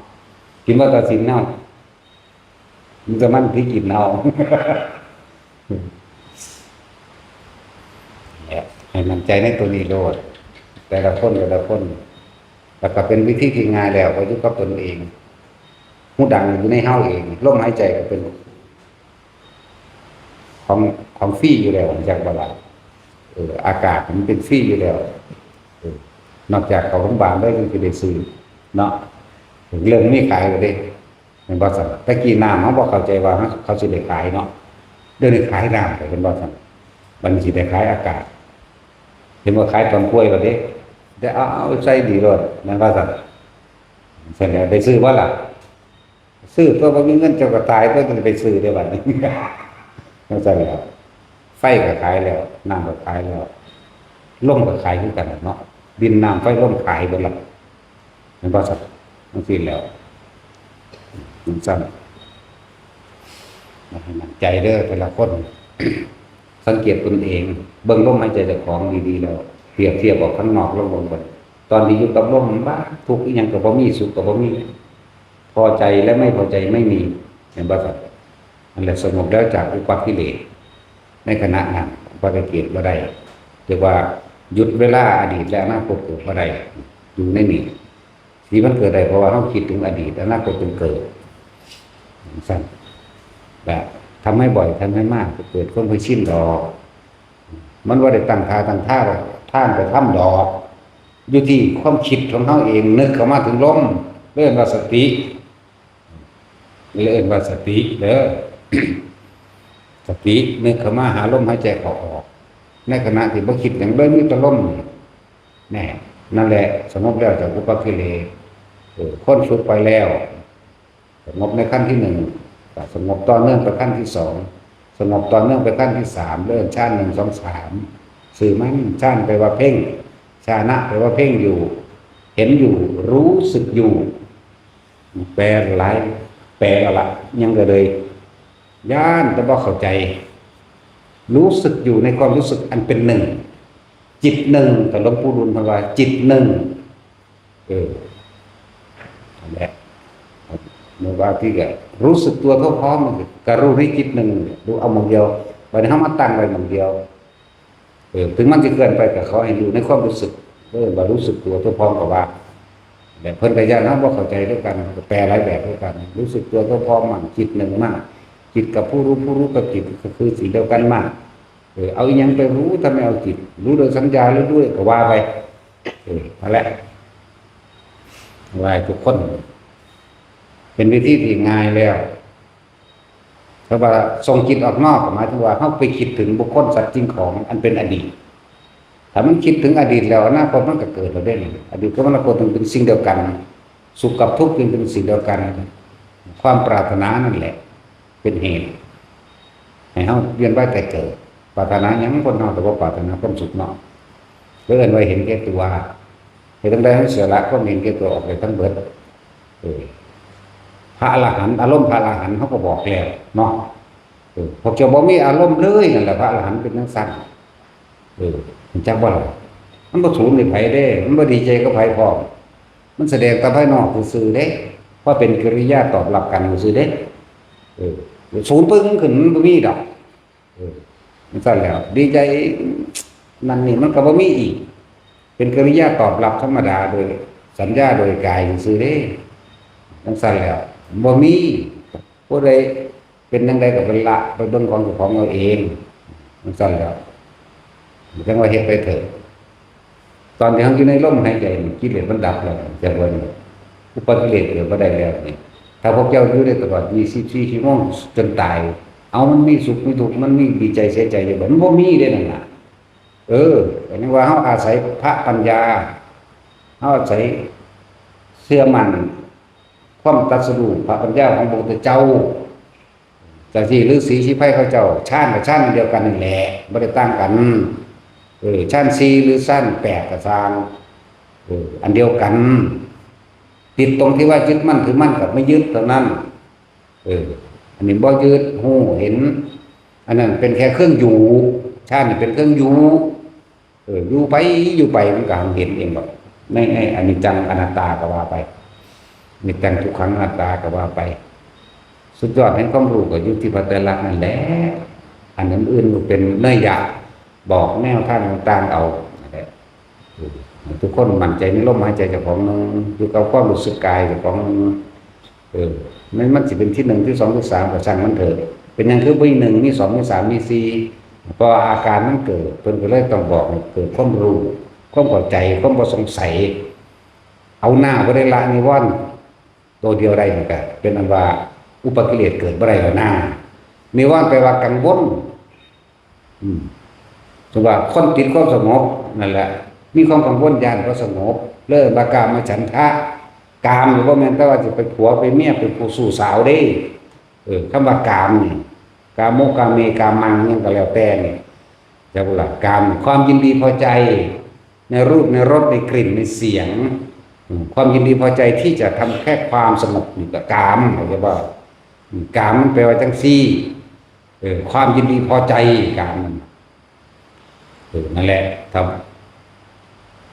[SPEAKER 1] กินว่าตัดสินเนาะมันจะมันพี่กินเอาให้มันใจในตัวนี้โลดแต่ละคนแล้วก็เป็นวิธีที่ง่ายแล้วก็อยู่กับตนเองหูดังอยู่ในเฮาเองลมหายใจก็เป็นของฟรีอยู่แล้วจากบาลาอากาศมันเป็นฟรีอยู่แล้วนอกจากเขาโรงพยาบาลได้ยังจะได้ซื้อเนาะเรื่องนี้ขายก็ได้เป็นบริษัทตะกี้น้ำเขาบอกเข้าใจว่าเขาสิได้ขายเนาะเดี๋ยวนี้ขายน้ำแต่เป็นบริษัทบัญชีได้ขายอากาศเห็นว่าขายต้นกล้วยก็ได้แต่เอาใส่ดีรถนั่นบริษัทเสร็จแล้วได้ซื้อว่าล่ะซื้อตัวบ่มีเงินเจ้าก็ตายตัวจะไปซื้อได้บัดนี้เข้าใจแล้วไฟก็ขายแล้วน้ำก็ขายแล้วลมก็ขายคือกันเนาะดินน้ำไฟลมขายเบิดละเป็นบริษัทมันสิ้นแล้วมันสั้นให้มันใจเด้อแต่ละคน สังเกตตนเองเบิ่งลมหายใจเจ้าของดีๆแล้วเปรียบเทียบออกข้างนอกลมบนตอนที่อยู่กับลมบ้าทุกข์อีหยังก็บ่มีสุขก็บ่มีพอใจและไม่พอใจไม่มีเห็นบ่ครับนั่นแหละสงบแล้วจากอุปกิเลสในขณะนั้นอุปกิเลสบ่ได้เรียกว่าหยุดเวลาอดีตและอนาคตเกิดบ่ได้อยู่ในนี้ที่มันเกิดได้เพราะว่าเฮาคิดถึงอดีตอนาคตจนเกิดสั้นแบบทำให้บ่อยทำให้มากเกิดคนไปชินดอกมันว่าได้ตั้งท่าท่านไปทำดอกอยู่ที่ความคิดของเขาเองนึกเข้ามาถึงลมเรื่องว่าสติ เลื่อนว่าสติเด้อ สตินึกเข้ามาหาลมหายใจเข้าออกในขณะที่บ่คิดอย่างเดิมมีแต่ลมแน่นั่นแหละสงบแล้วจากอุปกิเลสพ้นฝึกไปแล้วสงบในขั้นที่หนึ่งสงบต่อเนื่องไปขั้นที่สองสงบต่อเนื่องไปขั้นที่สามเริ่มชาติหนึ่งสองสามสื่อมันชาติไปว่าเพ่งชานะไปว่าเพ่งอยู่เห็นอยู่รู้สึกอยู่แปลหลายแปลอะไรยังก็เลยย่านแต่บ่เข้าใจรู้สึกอยู่ในความรู้สึกอันเป็นหนึ่งจิตหนึ่งแต่หลวงปู่ดุลว่าจิตหนึ่งนั่นแหละเมื่อว่าที่ก็รู้สึกตัวเท่าพร้อมก็รู้ให้จิตหนึ่งรู้เอาหมองเดียวไปให้มาตั้งไว้หมองเดียวถึงมันจะเกินไปแต่เขาให้อยู่ในความรู้สึกว่ารู้สึกตัวเท่าพร้อมกับว่าแบบเพิ่นกระยานะว่าเข้าใจด้วยกันแปลหลายแบบด้วยกันรู้สึกตัวเท่าพร้อมมั่งจิตหนึ่งมากจิตกับผู้รู้กับจิตก็คือสิ่งเดียวกันมากเอาอย่างไปรู้ถ้าไม่เอาจิตรู้โดยสัญญาหรือด้วยก็ว่าไปนั่นแหละว่าทุกคนเป็นวิธีที่ง่ายแล้วเพราะว่าส่งจิตออกนอกหมายถึงว่าเขาไปคิดถึงบุคคลสัตว์จริงของอันเป็นอดีตถ้ามันคิดถึงอดีตแล้วอนาคตมันก็เกิดเราได้เลยอดีตกับอนาคตมันเป็นสิ่งเดียวกันสุขกับทุกข์เป็นสิ่งเดียวกันความปรารถนานั่นแหละเป็นเหตุให้เขาเวียนว่ายแต่เกิดปรารถนายังคนนอกแต่ว่าปรารถนาความสุขนอกเลื่อนไว้เห็นแก่ตัวเห็นตั้งแต่ให้เสียละก็เห็นแก่ตัวออกไปทั้งเบิดพระอรหันต์อารมณ์พระอรหันต์เขาก็บอกแล้วเนาะพวกเจ้าบ่มีอารมณ์เลยนั่นแหละพระอรหันต์เป็นทั้งสั้นมันจักว่ามันบ่สูญในไผได้มันบ่ดีใจกับไผพร้อมมันแสดงตามภายนอกซื่อๆเด้ว่าเป็นกิริยาตอบรับกันซื่อๆเด้สูญปึ้งขึ้นมันบ่มีดอกมันสั้นแล้วดีใจนั่นนี่มันก็บ่มีอีกเป็นกิริยาตอบรับธรรมดาโดยสัญญาโดยกายซื่อๆเด้มันสั้นแล้วบ่มีผู้ใดเป็นจังไดก็เป็นละไปเบิ่งของเจ้าของเอาเองมันสั้นแล้วจังว่าเฮ็ดไปเถอะตอนที่เฮาอยู่ในลมหายใจกิเลสมันดับแล้วจะบ่อุปกิเลสเกิดบ่ได้แล้วนี่ถ้าพวกเจ้าอยู่ได้ตลอด24ชั่วโมงจนตายเอามันมีสุขมีทุกข์มันมีดีใจเสียใจอยู่บ่มันบ่มีเด้นั่นน่ะอันนี้ว่าเฮาอาศัยพระปัญญาเฮาอาศัยเชื่อมั่นความตรัสรู้พระปัญญาของพระพุทธเจ้าจากที่ฤาษีชีไพเขาเจ้าชาติกับชาติเดียวกันนั่นแหละไม่ได้ต่างกันชาติ4หรือชาติ8ก็ตามอันเดียวกันติดตรงที่ว่ายึดมั่นถือมั่นกับไม่ยึดเท่านั้นอันนี้บ่ยึดหูเห็นอันนั้นเป็นแค่เครื่องอยู่ชาตินี่เป็นเครื่องอยู่อยู่ไปมันก็เห็นเองแบบในอนิจจังอนัตตาก็ว่าไปนิจจังทุกขังอนัตตาก็ว่าไปสุดยอดแห่งความรู้ก็อยู่ที่พระไตรลักษณ์นั่นแหละอันอื่นๆเป็นเนื้อหยาบอกแนวทางต่างๆเอาทุกคนมั่นใจในลมหายใจเจ้าของนึงอยู่กับความรู้สึกกายเจ้าของมันสิเป็นที่1ที่2ที่3ก็ช่างมันเถอะเป็นอย่างคือมี1มี2มี3มี4พออาการมันเกิดเพิ่นก็เลยต้องบอกเกิดความรู้ความเข้าใจความบ่สงสัยเอาหน้าบ่ได้ละนิวรณ์ตัวเดียวได้เหมือนกันเป็นอันว่าอุปกิเลสเกิดบ่ได้แล้วหน้านิวรณ์แปลว่ากังวลสมมุติว่าคนติดความสงบนั่นแหละมีความกังวลญาณก็สงบเลิกบากามฉันทะกามหรือว่าแม่นแต่ว่าจะไปผัวไปเมียไปผู้สู่สาวได้คำว่ากามนี่กามโมกาเมกามังนี่ก็แล้วแต่นี่จะบอกว่ากามความยินดีพอใจในรูปในรสในกลิ่นในเสียงความยินดีพอใจที่จะทำแค่ความสงบนี่ก็กามเขาจะว่ากามมันแปลว่าจังซี่ความยินดีพอใจกามนั่นแหละ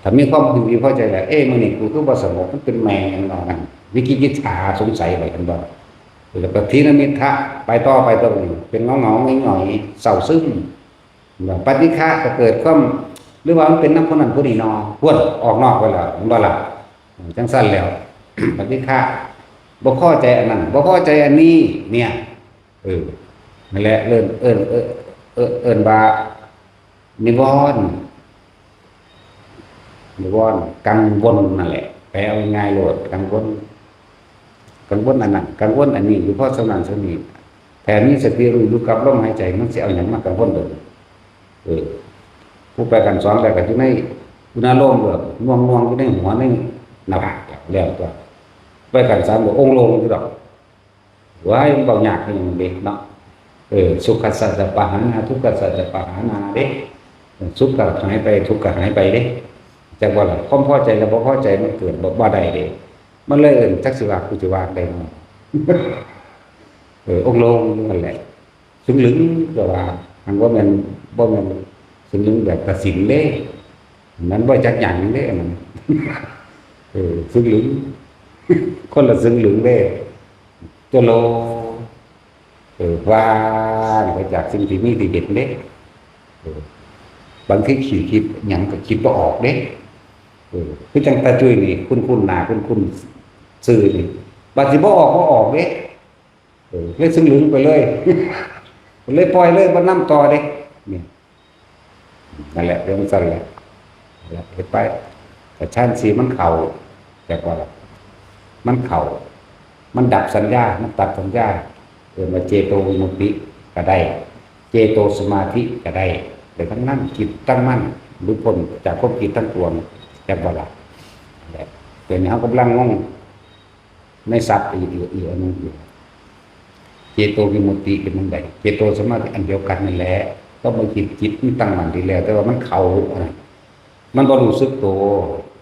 [SPEAKER 1] ถ้ามีความยินดีพอใจแล้วมื้อนี้กูคือบ่สงบมันเป็นแมงอย่างนั้นวิกิจิตาสงสัยไว้กันบ่แล้วก็ทีนมิทธะไปต่อไปตรงนี้เป็นงอๆง่อยๆเศร้าซึมปฏิฆะก็เกิดความหรือว่ามันเป็นน้ำคนนั้นผู้นี้พวนออกนอกไปแล้วมันบ่ล่ะจังซั่นแล้ว ปฏิฆะบ่พอใจอันนั้นบ่พอใจอันนี้เนี่ยนั่นแหละเอิ้นว่านิวรณ์กังวลนั่นแหละแปลเอาง่ายๆโลดกังวล กังวลอันนั้นกังวลอันนี้อยู่เพราะสำนักสนิทแต่มีสติรู้อยู่กับลมหายใจมันสิเอาหยังมากังวลเด้อผู้ไปกันสอนแล้วก็อยู่ในอุณาโลมเด้อง่วงๆอยู่ในหัวในหน้าผากแล้วตัวไปกันสามบ่องค์ลงอยู่ดอกว่าให้มันเบายากให้มันเด็กเนาะสุขสัจจะปะหานาทุกขสัจจะปะหานาเด้สุขก็หายไปทุกข์ก็หายไปเด้จักว่าล่ะความพอใจกับบ่พอใจมันเกิดบ่ได้เด้มันเลยจักสิว่ากูสิว่าได้เนาะองค์ลงนั่นแหละซึ่งลึงก็ว่าอันว่ามันบ่แม่นซึ่งลึงแบบตัดสินเด้มันบ่จักหยังเด้มันซึ่งลึงคนละซึ่งลึงเด้จะโลว่าไปจากสิ่งที่มีที่เห็นเด้บางทีคิดหยังก็คิดบ่ออกเด้คือจังตาจุ้ยนี่คุ้นๆหน้าคุ้นๆซื่อนี่บัดสิบ่ออกเด้เลยซึ่งลึงไปเลยเลยปล่อยเลยบ่นำต่อเด้นี่นั่นแหละเรื่องสั้นแหละเฮ็ดไปแต่ชั้นสีมันเข้าจักว่าล่ะมันเข้ามันดับสัญญามันตัดสัญญามาเจโตวิมุตติก็ได้เจโตสมาธิก็ได้แต่ทั้งนั้นจิตตั้งมั่นหรือพ้นจากความคิดทั้งปวงจักว่าล่ะเดี๋ยวนี้เฮากำลังงงในศัพท์อีกอันนึงอยู่เจโตวิมุตติเป็นจังไดเจโตสมาธิอันเดียวกันนั่นแหละก็มาจิตมันตั้งมั่นดีแล้วแต่ว่ามันเข้ามันบ่รู้สึกตัว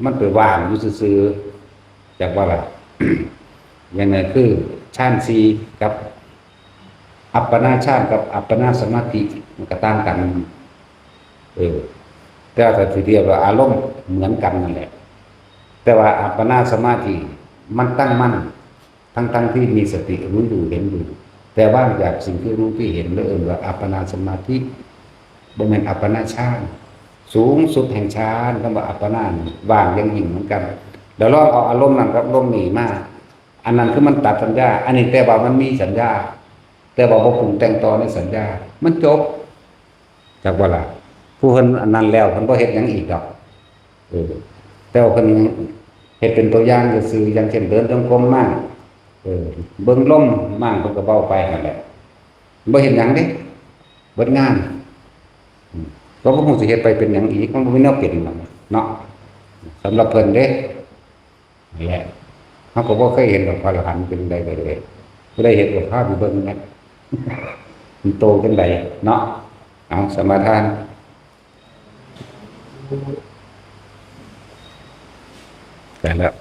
[SPEAKER 1] มันไปว่างอยู่ซื่อๆจักว่าล่ะ อย่างนั้นคือฌานสี่กับอัปปนาฌานกับอัปปนาสมาธิมันก็ต่างกันแต่ว่าทีเดียวว่าอารมณ์เหมือนกันนั่นแหละแต่ว่าอัปปนาสมาธิมันตั้งมั่นทั้งที่มีสติรู้อยู่เห็นอยู่แต่ว่างจากสิ่งที่รู้ที่เห็นแล้วว่าอัปปนาสมาธิบ่แม่นอัปปนาฌานสูงสุดแห่งฌานคำว่าอัปปนาว่างยังยิ่งเหมือนกันแล้วลองเอาอารมณ์นั้นกับอารมณ์นี้มาอันนั้นคือมันตัดสัญญาอันนี้แต่ว่ามันมีสัญญาแต่ว่าบ่ปรุงแต่งต่อในสัญญามันจบจักว่าล่ะผู้เพิ่นอันนั้นแล้วเพิ่นบ่เฮ็ดหยังอีกดอกแต่ว่าเพิ่นเฮ็ดเป็นตัวอย่างซื่อๆอย่างเช่นเดินจงกรมมั่งเบิ่งลมมั่งเพิ่นก็เว้าไปนั่นแหละบ่เฮ็ดหยังเด้เบิดงานก็บ่ฮู้สิเฮ็ดไปเป็นหยังอีกมันบ่มีแนวเป็นเนาะสำหรับเพิ่นเด้นั่นแหละเขาก็บ่เคยเห็นดอกพระอรหันต์เป็นใดเลยบ่ได้เห็นกับภาพอยู่เบิ่งนั้นมันโตจังไดเนาะเอาสมาทานแต่แล้ว